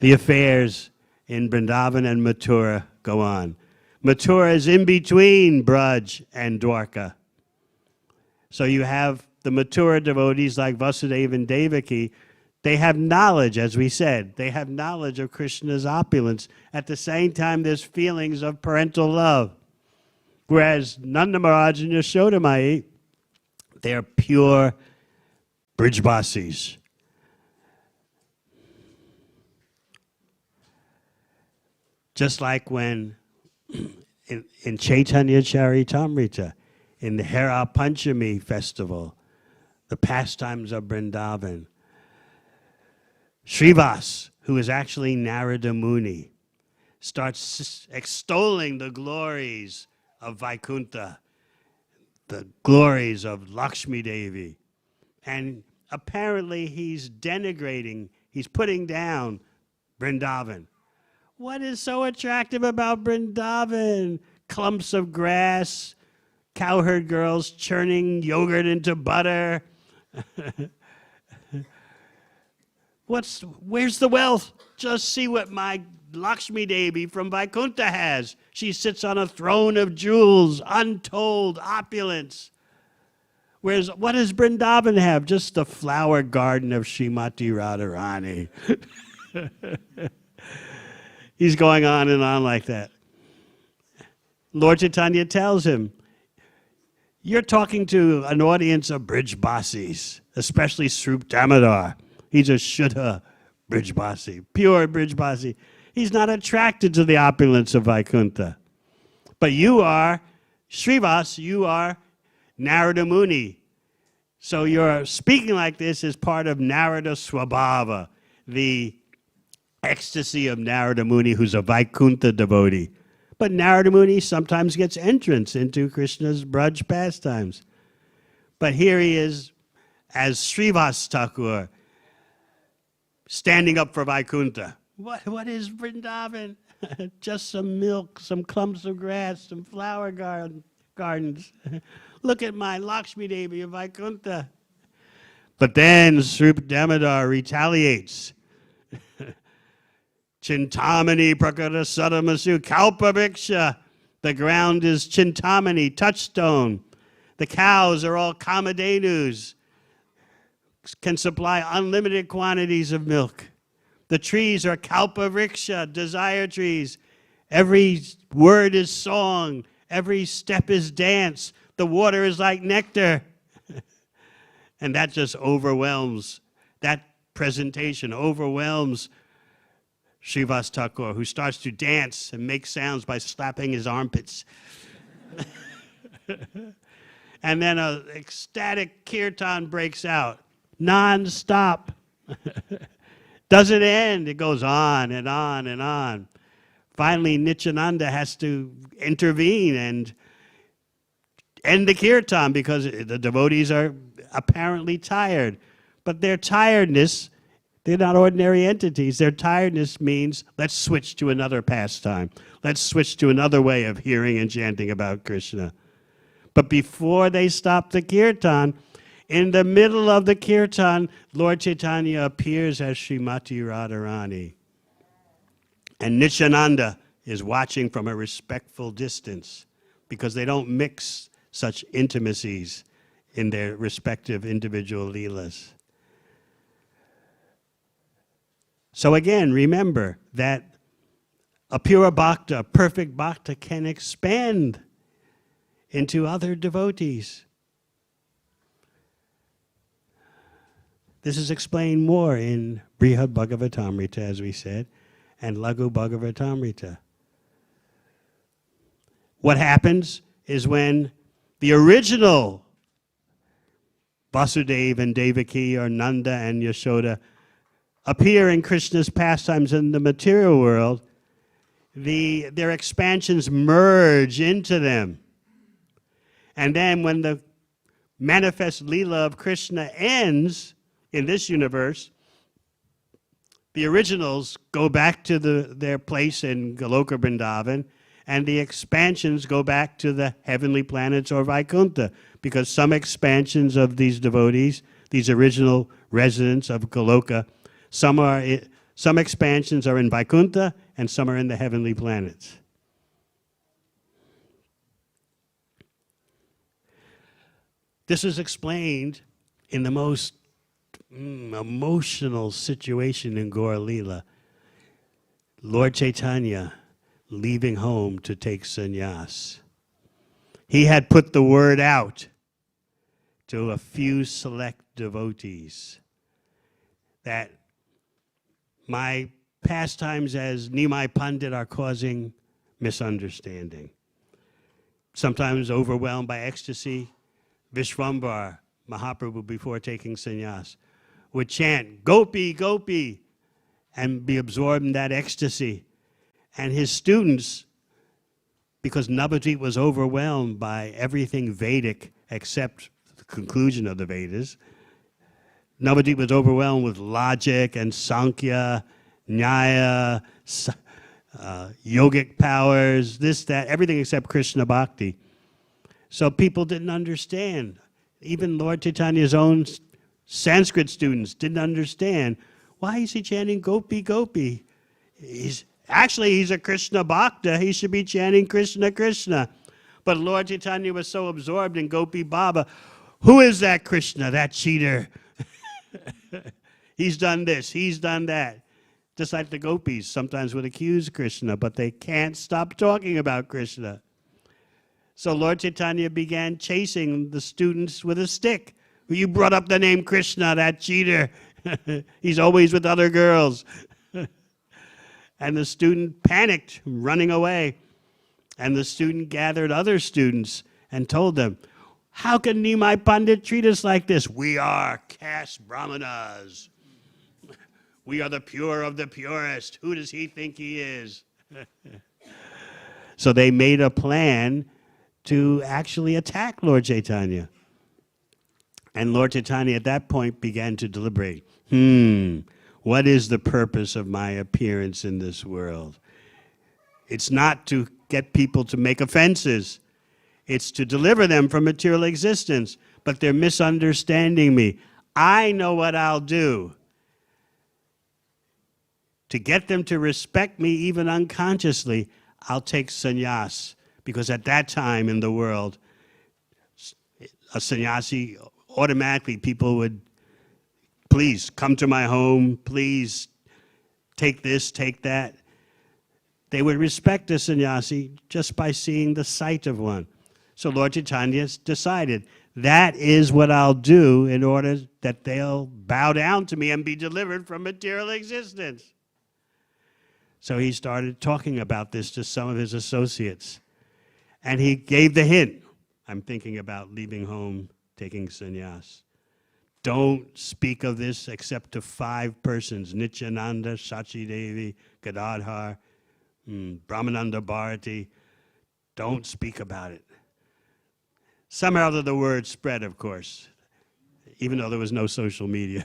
the affairs in Vrindavan and Mathura go on. Mathura is in between Braj and Dwarka. So you have the Mathura devotees like Vasudeva and Devaki. They have knowledge, as we said. They have knowledge of Krishna's opulence. At the same time, there's feelings of parental love. Whereas Nanda Maharaj and Yashoda Mai, they're pure Brijbasis. Just like when in Caitanya Charitamrita, in the Hare Panchami festival, the pastimes of Vrindavan, Srivas, who is actually Narada Muni, starts extolling the glories of Vaikuntha, the glories of Lakshmi Devi. And apparently he's denigrating, he's putting down Vrindavan. What is so attractive about Vrindavan? Clumps of grass, cowherd girls churning yogurt into butter. Where's the wealth? Just see what my Lakshmi Devi from Vaikuntha has. She sits on a throne of jewels, untold opulence. Whereas, what does Vrindavan have? Just the flower garden of Srimati Radharani. He's going on and on like that. Lord Chaitanya tells him, you're talking to an audience of Brijbasis, especially Srup Damodar. He's a Shuddha Brijbasi, pure Brijbasi. He's not attracted to the opulence of Vaikuntha. But you are, Srivas, you are Narada Muni. So your speaking like this is part of Narada Swabhava, the ecstasy of Narada Muni, who's a Vaikuntha devotee. But Narada Muni sometimes gets entrance into Krishna's Braj pastimes. But here he is as Srivas Thakur, standing up for Vaikuntha. What is Vrindavan? Just some milk, some clumps of grass, some flower gardens. Look at my Lakshmi Devi of Vaikuntha. But then Srup Damodar retaliates. Chintamani prakara sadamasu kalpaviksha. The ground is Chintamani, touchstone. The cows are all Kamadhenus, can supply unlimited quantities of milk. The trees are kalpavriksha, desire trees. Every word is song. Every step is dance. The water is like nectar. And that just overwhelms, that presentation overwhelms Srivas Thakur, who starts to dance and make sounds by slapping his armpits. And then an ecstatic kirtan breaks out, non-stop. Doesn't end. It goes on and on and on. Finally, Nityananda has to intervene and end the kirtan because the devotees are apparently tired. But their tiredness, they're not ordinary entities. Their tiredness means, let's switch to another pastime. Let's switch to another way of hearing and chanting about Krishna. But before they stop the kirtan, in the middle of the kirtan, Lord Chaitanya appears as Srimati Radharani. And Nityananda is watching from a respectful distance because they don't mix such intimacies in their respective individual leelas. So again, remember that a pure bhakta, a perfect bhakta, can expand into other devotees. This is explained more in Brihad Bhagavatamrita, as we said, and Laghu Bhagavatamrita. What happens is when the original Vasudeva and Devaki, or Nanda and Yashoda, appear in Krishna's pastimes in the material world, their expansions merge into them. And then when the manifest Leela of Krishna ends in this universe, the originals go back to their place in Goloka Vrindavan, and the expansions go back to the heavenly planets or Vaikuntha, because some expansions of these devotees, these original residents of Goloka, some expansions are in Vaikuntha and some are in the heavenly planets. This is explained in the most emotional situation in Gaur Leela. Lord Caitanya leaving home to take sannyas. He had put the word out to a few select devotees that my pastimes as Nimai Pandit are causing misunderstanding. Sometimes overwhelmed by ecstasy, Vishwambar, Mahaprabhu, before taking sannyas, would chant, "Gopi, Gopi," and be absorbed in that ecstasy. And his students, because Navadvip was overwhelmed by everything Vedic except the conclusion of the Vedas, Navadvip was overwhelmed with logic and Sankhya, Nyaya, yogic powers, this, that, everything except Krishna Bhakti. So people didn't understand. Even Lord Chaitanya's own Sanskrit students didn't understand. Why is he chanting Gopi, Gopi? He's a Krishna Bhakta. He should be chanting Krishna, Krishna. But Lord Chaitanya was so absorbed in Gopi Baba. Who is that Krishna, that cheater? He's done this, he's done that. Just like the gopis sometimes would accuse Krishna, but they can't stop talking about Krishna. So Lord Chaitanya began chasing the students with a stick. You brought up the name Krishna, that cheater. He's always with other girls. And the student panicked, running away. And the student gathered other students and told them, "How can Nimai Pandit treat us like this? We are caste brahmanas. We are the pure of the purest. Who does he think he is?" So they made a plan to actually attack Lord Chaitanya. And Lord Chaitanya at that point began to deliberate. What is the purpose of my appearance in this world? It's not to get people to make offenses. It's to deliver them from material existence. But they're misunderstanding me. I know what I'll do to get them to respect me even unconsciously. I'll take sannyas. Because at that time in the world, a sannyasi, automatically people would, "Please come to my home, please take this, take that." They would respect a sannyasi just by seeing the sight of one. So Lord Chaitanya decided, that is what I'll do in order that they'll bow down to me and be delivered from material existence. So he started talking about this to some of his associates. And he gave the hint. I'm thinking about leaving home, taking sannyas. Don't speak of this except to 5 persons: Nityananda, Shachi Devi, Gadadhar, Brahmananda Bharati. Don't speak about it. Somehow the word spread, of course, even though there was no social media.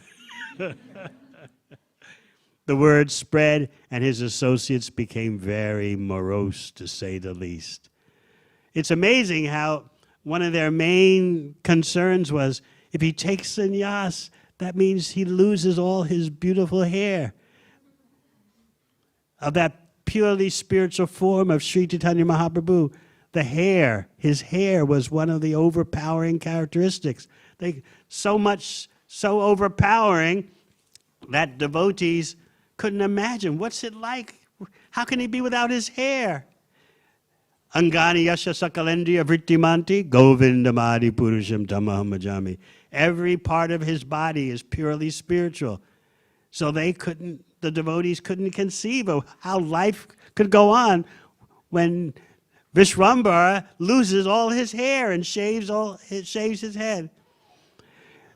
The word spread, and his associates became very morose, to say the least. It's amazing how one of their main concerns was, if he takes sannyas, that means he loses all his beautiful hair. Of that purely spiritual form of Sri Chaitanya Mahaprabhu, the hair, his hair was one of the overpowering characteristics. So overpowering that devotees couldn't imagine. What's it like? How can he be without his hair? Angani yasha sakalendriya vrittimanti govindamadi purusham tamaham bhajami. Every part of his body is purely spiritual. So the devotees couldn't conceive of how life could go on when Vishwambara loses all his hair and shaves his head.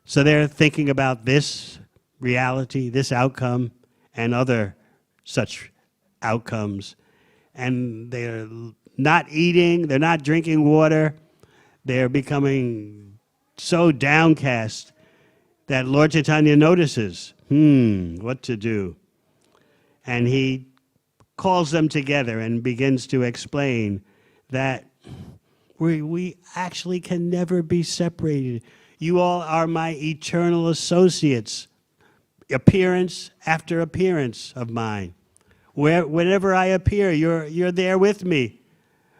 So they're thinking about this reality, this outcome, and other such outcomes. And they're not eating, they're not drinking water, they're becoming so downcast that Lord Caitanya notices, what to do. And he calls them together and begins to explain that we actually can never be separated. You all are my eternal associates, appearance after appearance of mine. Whenever I appear, you're there with me.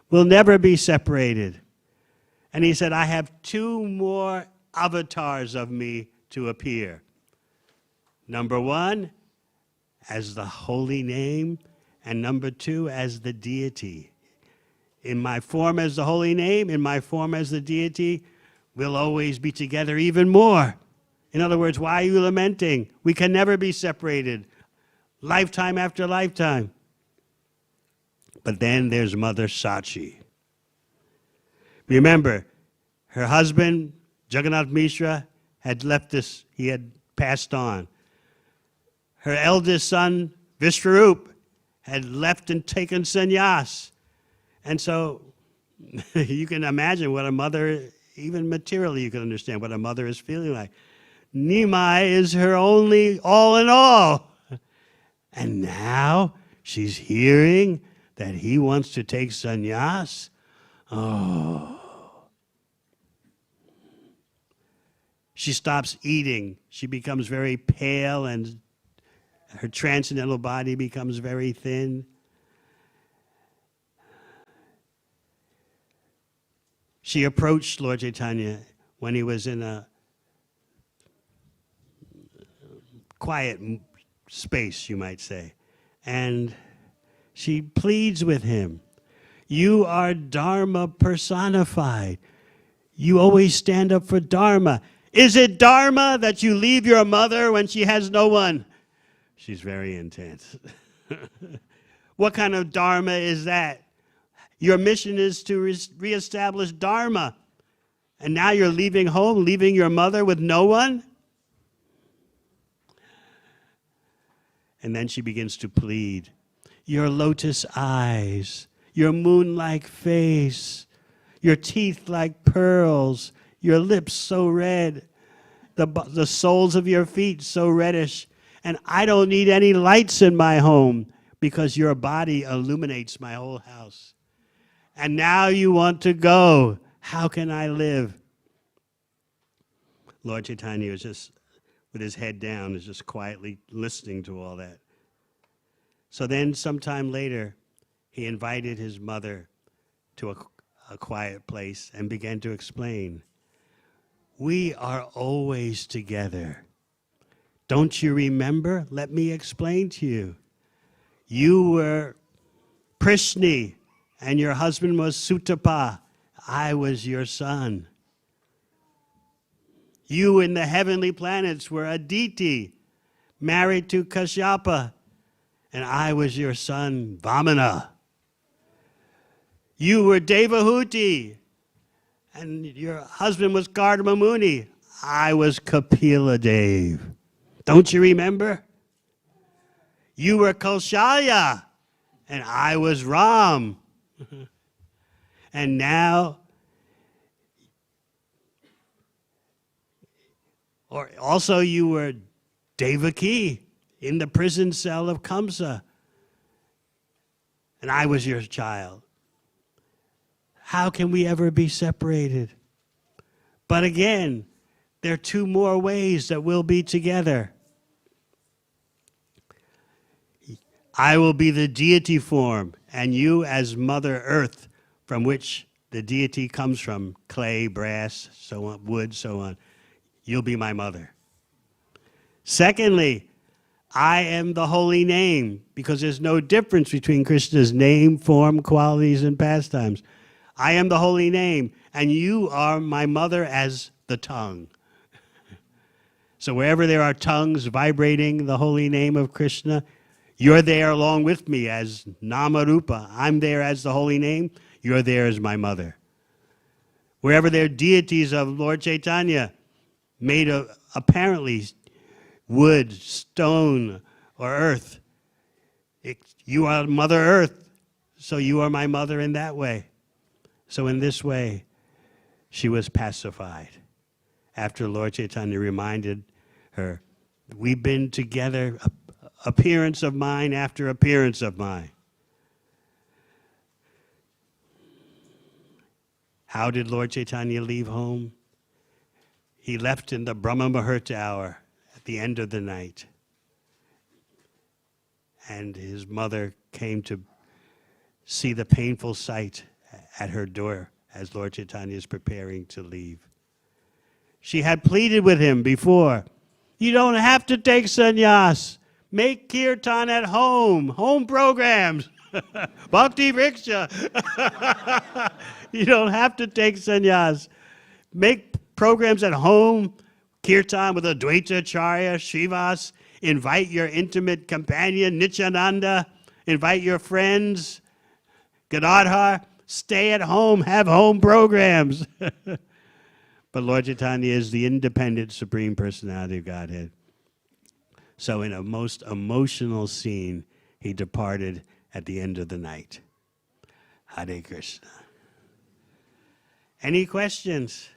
We'll never be separated. And he said, I have 2 more avatars of me to appear. Number 1, as the holy name, and number 2, as the deity. In my form as the holy name, in my form as the deity, we'll always be together even more. In other words, why are you lamenting? We can never be separated, lifetime after lifetime. But then there's Mother Sachi. Remember, her husband, Jagannath Mishra, had left this, he had passed on. Her eldest son, Vishwarup, had left and taken sannyas. And so you can imagine what a mother, even materially you can understand what a mother is feeling like. Nimai is her only all in all. And now she's hearing that he wants to take sannyas. Oh. She stops eating. She becomes very pale and her transcendental body becomes very thin. She approached Lord Caitanya when he was in a quiet space, you might say. And she pleads with him. You are Dharma personified. You always stand up for Dharma. Is it Dharma that you leave your mother when she has no one? She's very intense. What kind of Dharma is that? Your mission is to reestablish Dharma. And now you're leaving home, leaving your mother with no one? And then she begins to plead. Your lotus eyes, your moon-like face, your teeth like pearls, your lips so red, the soles of your feet so reddish. And I don't need any lights in my home because your body illuminates my whole house. And now you want to go. How can I live? Lord Caitanya was just, with his head down, is just quietly listening to all that. So then sometime later, he invited his mother to a quiet place and began to explain. We are always together. Don't you remember? Let me explain to you. You were Prishni, and your husband was Sutapa. I was your son. You in the heavenly planets were Aditi, married to Kashyapa, and I was your son, Vamana. You were Devahuti, and your husband was Gardama Muni. I was Kapila Dev. Don't you remember? You were Kaushalya, and I was Ram. And now, or also you were Devaki in the prison cell of Kamsa, and I was your child. How can we ever be separated? But again, there are 2 more ways that we'll be together. I will be the deity form, and you as Mother Earth, from which the deity comes from, clay, brass, so on, wood, so on. You'll be my mother. Secondly, I am the holy name, because there's no difference between Krishna's name, form, qualities, and pastimes. I am the holy name, and you are my mother as the tongue. So wherever there are tongues vibrating the holy name of Krishna, you're there along with me as Namarupa. I'm there as the holy name. You're there as my mother. Wherever there are deities of Lord Caitanya, made of, apparently wood, stone, or earth. You are Mother Earth, so you are my mother in that way. So in this way, she was pacified. After Lord Chaitanya reminded her, we've been together, appearance of mine after appearance of mine. How did Lord Chaitanya leave home? He left in the Brahma Muhurta hour at the end of the night. And his mother came to see the painful sight at her door as Lord Chaitanya is preparing to leave. She had pleaded with him before, you don't have to take sannyas. Make kirtan at home programs. Bhaktivedanta. You don't have to take sannyas. Make programs at home, kirtan with Advaita-Acharya, Srivas. Invite your intimate companion, Nityananda. Invite your friends, Gadadhar. Stay at home, have home programs. But Lord Chaitanya is the independent Supreme Personality of Godhead. So in a most emotional scene, he departed at the end of the night. Hare Krishna. Any questions?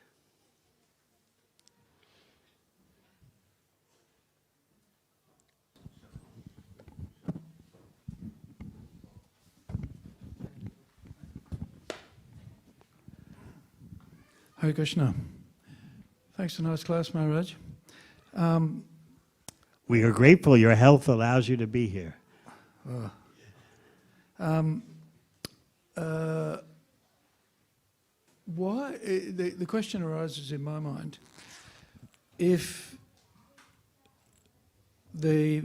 Hare Krishna. Thanks for a nice class, Maharaj. We are grateful your health allows you to be here. Why the question arises in my mind, if the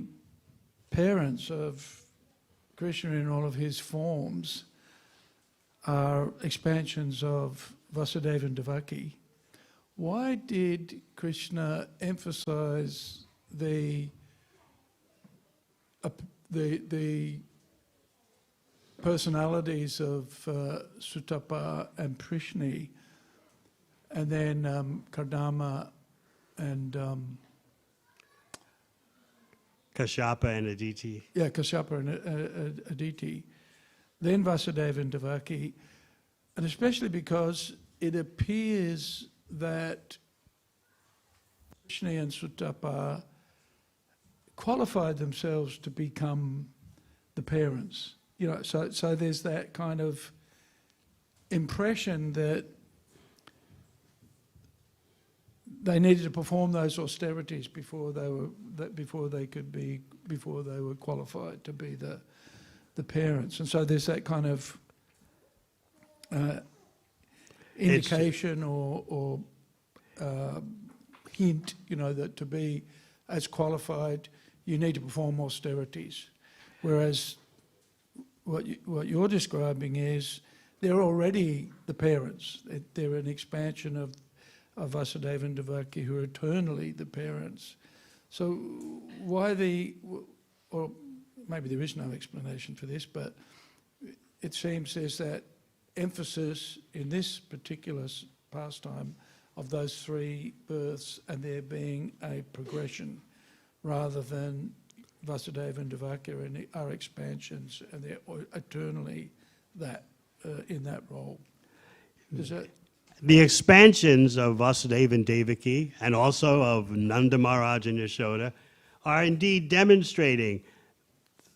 parents of Krishna in all of his forms are expansions of Vasudeva and Devaki, why did Krishna emphasize the personalities of Sutapa and Prishni, and then Kardama and Kashyapa and Aditi. Yeah, Kashyapa and Aditi, then Vasudeva and Devaki, and especially because it appears that Prishni and Sutapa qualified themselves to become the parents. You know, so there's that kind of impression that they needed to perform those austerities before they were qualified to be the parents, and so there's that kind of indication or hint, you know, that to be as qualified you need to perform austerities, whereas what you're describing is they're already the parents. They're an expansion of Vasudeva and Devaki, who are eternally the parents. So why or maybe there is no explanation for this, but it seems there's that emphasis in this particular pastime of those three births and there being a progression rather than Vasudeva and Devaki are expansions and they're eternally that in that role. Does that? The expansions of Vasudeva and Devaki and also of Nanda Maharaj and Yashoda are indeed demonstrating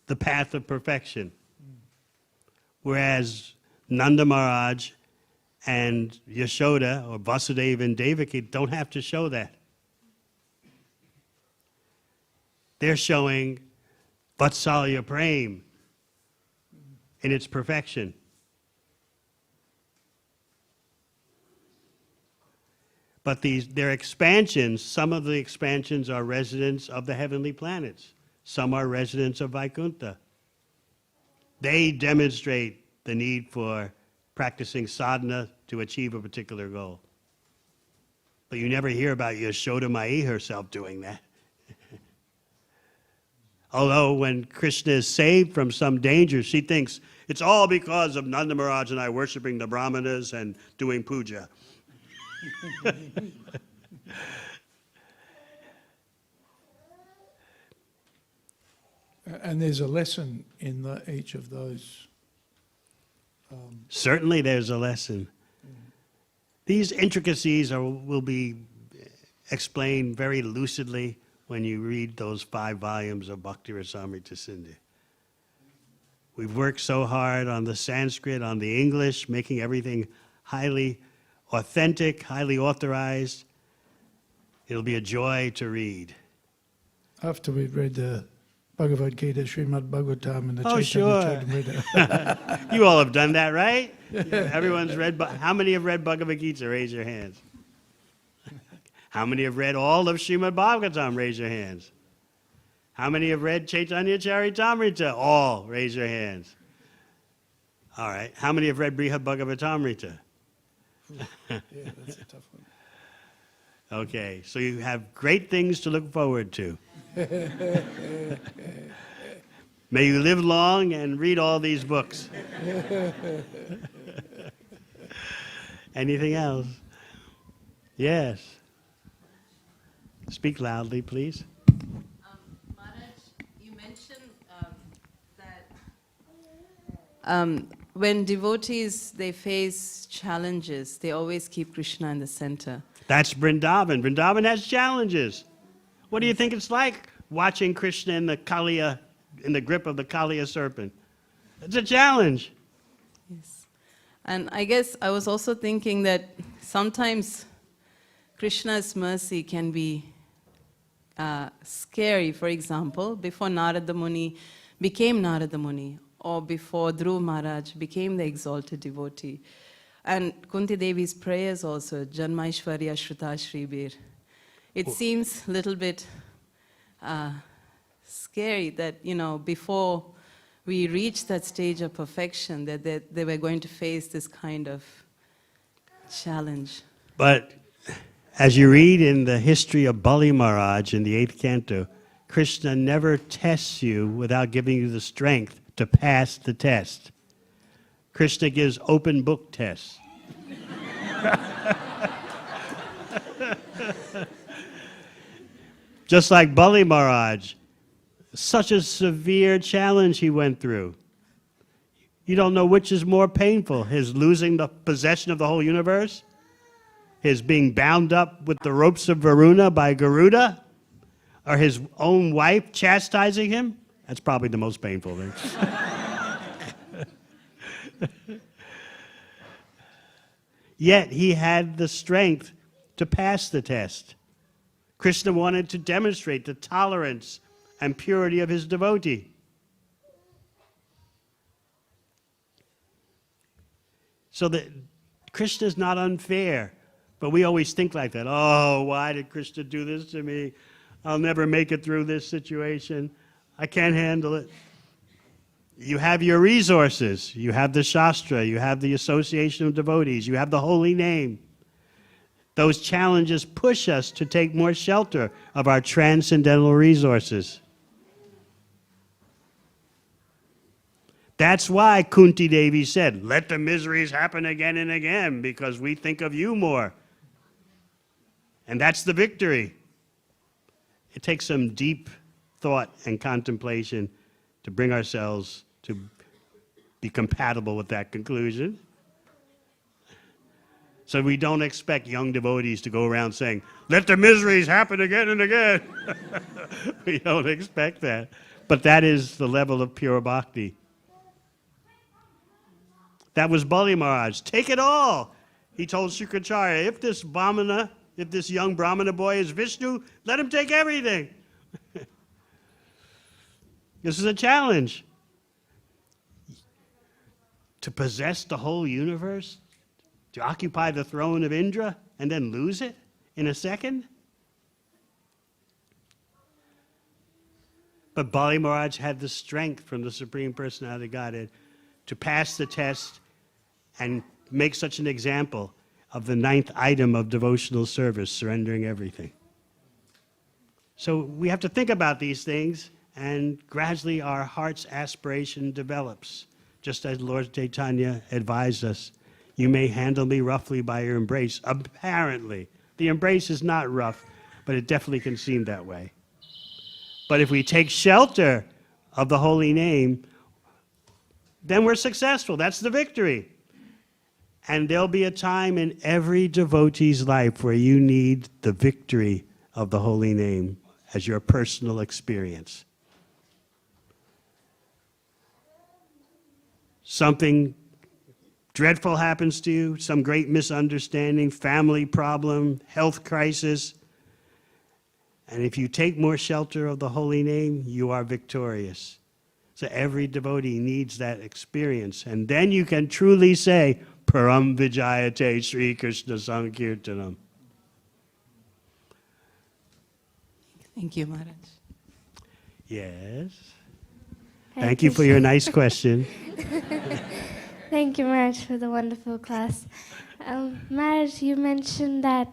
the path of perfection. Whereas Nanda Maharaj and Yashoda or Vasudeva and Devaki don't have to show that. They're showing Vatsalya Prem in its perfection. But their expansions, some of the expansions are residents of the heavenly planets. Some are residents of Vaikuntha. They demonstrate the need for practicing sadhana to achieve a particular goal. But you never hear about Yashoda Mai herself doing that. Although when Krishna is saved from some danger, she thinks it's all because of Nanda Maharaj and I worshiping the Brahmanas and doing puja. And there's a lesson in each of those. Certainly there's a lesson. These intricacies will be explained very lucidly when you read those 5 volumes of Bhakti Rasamrita Sindhu. We've worked so hard on the Sanskrit, on the English, making everything highly authentic, highly authorized. It'll be a joy to read. After we've read the Bhagavad Gita, Śrīmad Bhāgavatam, and the Oh, Caitanya sure. Charitamrita. You all have done that, right? Everyone's read. How many have read Bhagavad Gita? Raise your hands. How many have read all of Śrīmad Bhāgavatam? Raise your hands. How many have read Caitanya Charitamrita? All. Raise your hands. All right. How many have read Brihad Bhagavatamrita? Yeah, that's a tough one. Okay, so you have great things to look forward to. May you live long and read all these books. Anything else? Yes. Speak loudly, please. Maharaj, you mentioned that when devotees, they face challenges, they always keep Krishna in the center. That's Vrindavan. Vrindavan has challenges. What do you think it's like watching Krishna in the Kaliya, in the grip of the Kaliya serpent? It's a challenge. Yes. And I guess I was also thinking that sometimes Krishna's mercy can be scary. For example, before Narada Muni became Narada Muni, or before Dhruva Maharaj became the exalted devotee. And Kunti Devi's prayers also, Janmaishwarya Shruta Shribir. It seems a little bit scary that, before we reach that stage of perfection, that they were going to face this kind of challenge. But as you read in the history of Bali Maharaj in the 8th canto, Krishna never tests you without giving you the strength to pass the test. Krishna gives open book tests. Just like Bali Maharaj, such a severe challenge he went through. You don't know which is more painful, his losing the possession of the whole universe, his being bound up with the ropes of Varuna by Garuda, or his own wife chastising him. That's probably the most painful thing. Yet he had the strength to pass the test. Krishna wanted to demonstrate the tolerance and purity of his devotee. So that Krishna is not unfair, but we always think like that. Oh, why did Krishna do this to me? I'll never make it through this situation. I can't handle it. You have your resources. You have the Shastra. You have the association of devotees. You have the holy name. Those challenges push us to take more shelter of our transcendental resources. That's why Kunti Devi said, let the miseries happen again and again, because we think of you more. And that's the victory. It takes some deep thought and contemplation to bring ourselves to be compatible with that conclusion. So we don't expect young devotees to go around saying, let the miseries happen again and again. We don't expect that. But that is the level of pure bhakti. That was Bali Maharaj. Take it all. He told ISKCON, if this young Brahmana boy is Vishnu, let him take everything. This is a challenge. To possess the whole universe? To occupy the throne of Indra and then lose it in a second? But Bali Maharaj had the strength from the Supreme Personality of Godhead to pass the test and make such an example of the 9th item of devotional service, surrendering everything. So we have to think about these things, and gradually our heart's aspiration develops. Just as Lord Caitanya advised us, you may handle me roughly by your embrace. Apparently. The embrace is not rough, but it definitely can seem that way. But if we take shelter of the holy name, then we're successful. That's the victory. And there'll be a time in every devotee's life where you need the victory of the holy name as your personal experience. Something dreadful happens to you, some great misunderstanding, family problem, health crisis. And if you take more shelter of the holy name, you are victorious. So every devotee needs that experience. And then you can truly say, Param Vijayate Sri Krishna Sankirtanam. Thank you, Maharaj. Yes. Hare Thank you for your nice question. Thank you, Maharaj, for the wonderful class. Maharaj, you mentioned that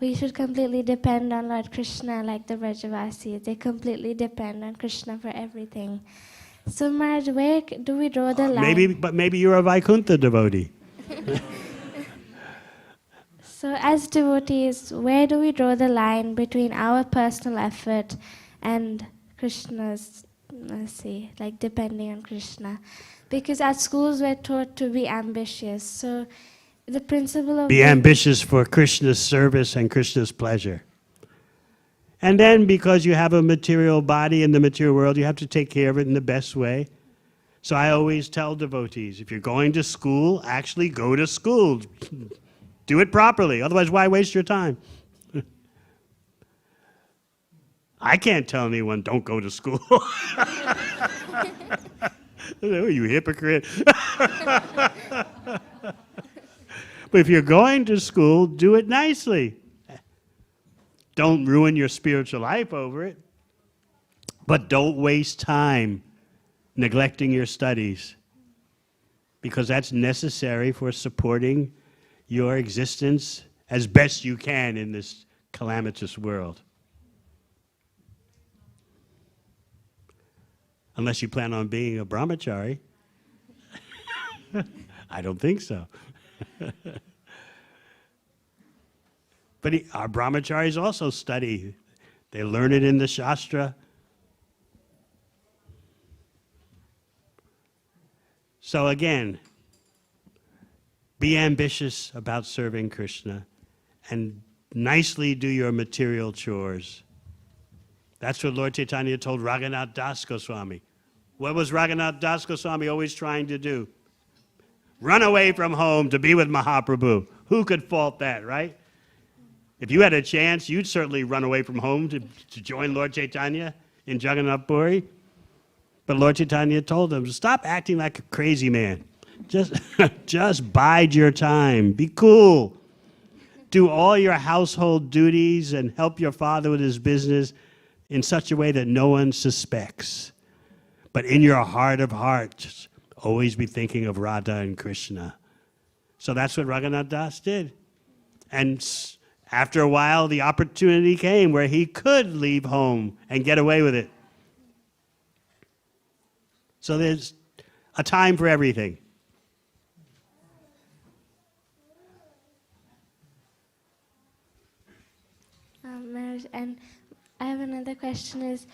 we should completely depend on Lord Krishna like the Vrajavasis. They completely depend on Krishna for everything. So, Maharaj, where do we draw the line? Maybe you're a Vaikuntha devotee. So, as devotees, where do we draw the line between our personal effort and Krishna's mercy, like depending on Krishna? Because at schools we're taught to be ambitious. So, the principle of Be ambitious for Krishna's service and Krishna's pleasure. And then because you have a material body in the material world, you have to take care of it in the best way. So I always tell devotees, if you're going to school, actually go to school. Do it properly. Otherwise, why waste your time? I can't tell anyone, don't go to school. Oh, you hypocrite. But if you're going to school, do it nicely. Don't ruin your spiritual life over it. But don't waste time neglecting your studies, because that's necessary for supporting your existence as best you can in this calamitous world. Unless you plan on being a brahmachari. I don't think so. But our brahmacharis also study. They learn it in the Shastra. So again, be ambitious about serving Krishna and nicely do your material chores. That's what Lord Caitanya told Raghunath Das Goswami. What was Raghunath Das Goswami always trying to do? Run away from home to be with Mahaprabhu. Who could fault that, right? If you had a chance, you'd certainly run away from home to join Lord Caitanya in Jagannath Puri. But Lord Caitanya told him, stop acting like a crazy man. Just bide your time. Be cool. Do all your household duties and help your father with his business in such a way that no one suspects. But in your heart of hearts, always be thinking of Radha and Krishna. So that's what Raghunath Das did. And after a while, the opportunity came where he could leave home and get away with it. So there's a time for everything. Maharaj, and I have another question is,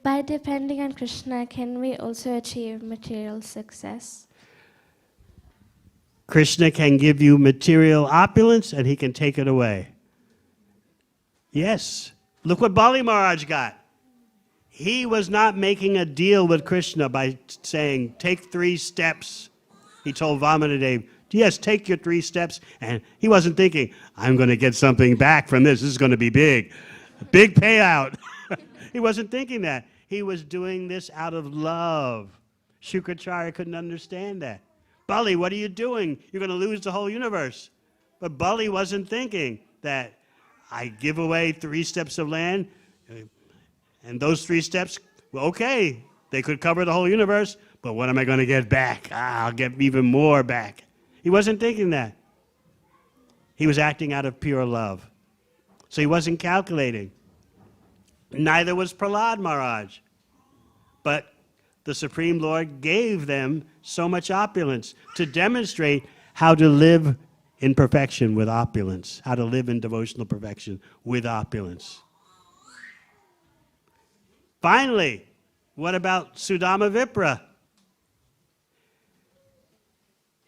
by depending on Krishna, can we also achieve material success? Krishna can give you material opulence and he can take it away. Yes. Look what Bali Maharaj got. He was not making a deal with Krishna by saying, take 3 steps. He told Vamanadev, yes, take your 3 steps. And he wasn't thinking, I'm going to get something back from this. This is going to be big. Big payout. He wasn't thinking that. He was doing this out of love. Śrīmad couldn't understand that. Bali, what are you doing? You're going to lose the whole universe. But Bali wasn't thinking that I give away 3 steps of land, and those 3 steps, well, okay, they could cover the whole universe, but what am I going to get back? I'll get even more back. He wasn't thinking that. He was acting out of pure love. So he wasn't calculating. Neither was Prahlad Maharaj. But the Supreme Lord gave them so much opulence to demonstrate how to live in perfection with opulence, how to live in devotional perfection with opulence. Finally, What about Sudama Vipra?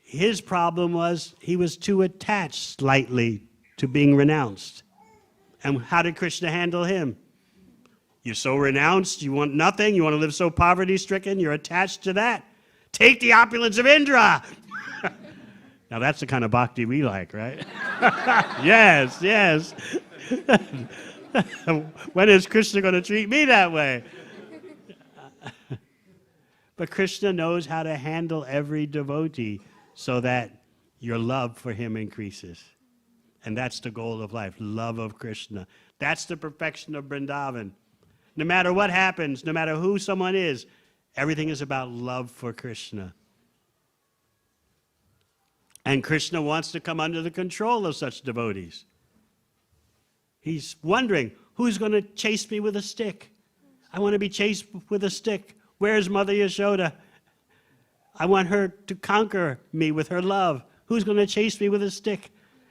His problem was he was too attached slightly to being renounced. And how did Krishna handle him? You're so renounced, you want nothing, you want to live so poverty-stricken, you're attached to that. Take the opulence of Indra. Now that's the kind of bhakti we like, right? Yes, yes. When is Krishna going to treat me that way? But Krishna knows how to handle every devotee so that your love for him increases. And that's the goal of life, love of Krishna. That's the perfection of Vrindavan. No matter what happens, no matter who someone is, everything is about love for Krishna. And Krishna wants to come under the control of such devotees. He's wondering, who's going to chase me with a stick? I want to be chased with a stick. Where's Mother Yashoda? I want her to conquer me with her love. Who's going to chase me with a stick?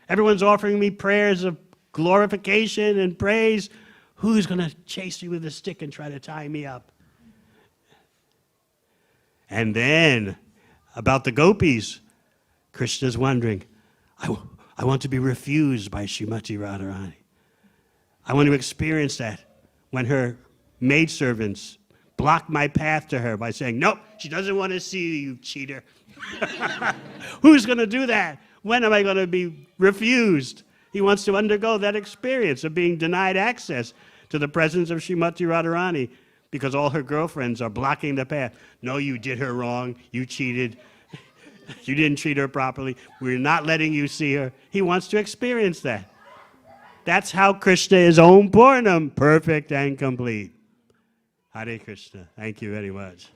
Everyone's offering me prayers of glorification and praise. Who's going to chase me with a stick and try to tie me up? And then, about the gopis, Krishna's wondering, I want to be refused by Srimati Radharani. I want to experience that when her maidservants block my path to her by saying, nope, she doesn't want to see you, cheater. Who's going to do that? When am I going to be refused? He wants to undergo that experience of being denied access to the presence of Srimati Radharani because all her girlfriends are blocking the path. No, you did her wrong. You cheated. You didn't treat her properly. We're not letting you see her. He wants to experience that. That's how Krishna is Om Purnam, perfect and complete. Hare Krishna. Thank you very much.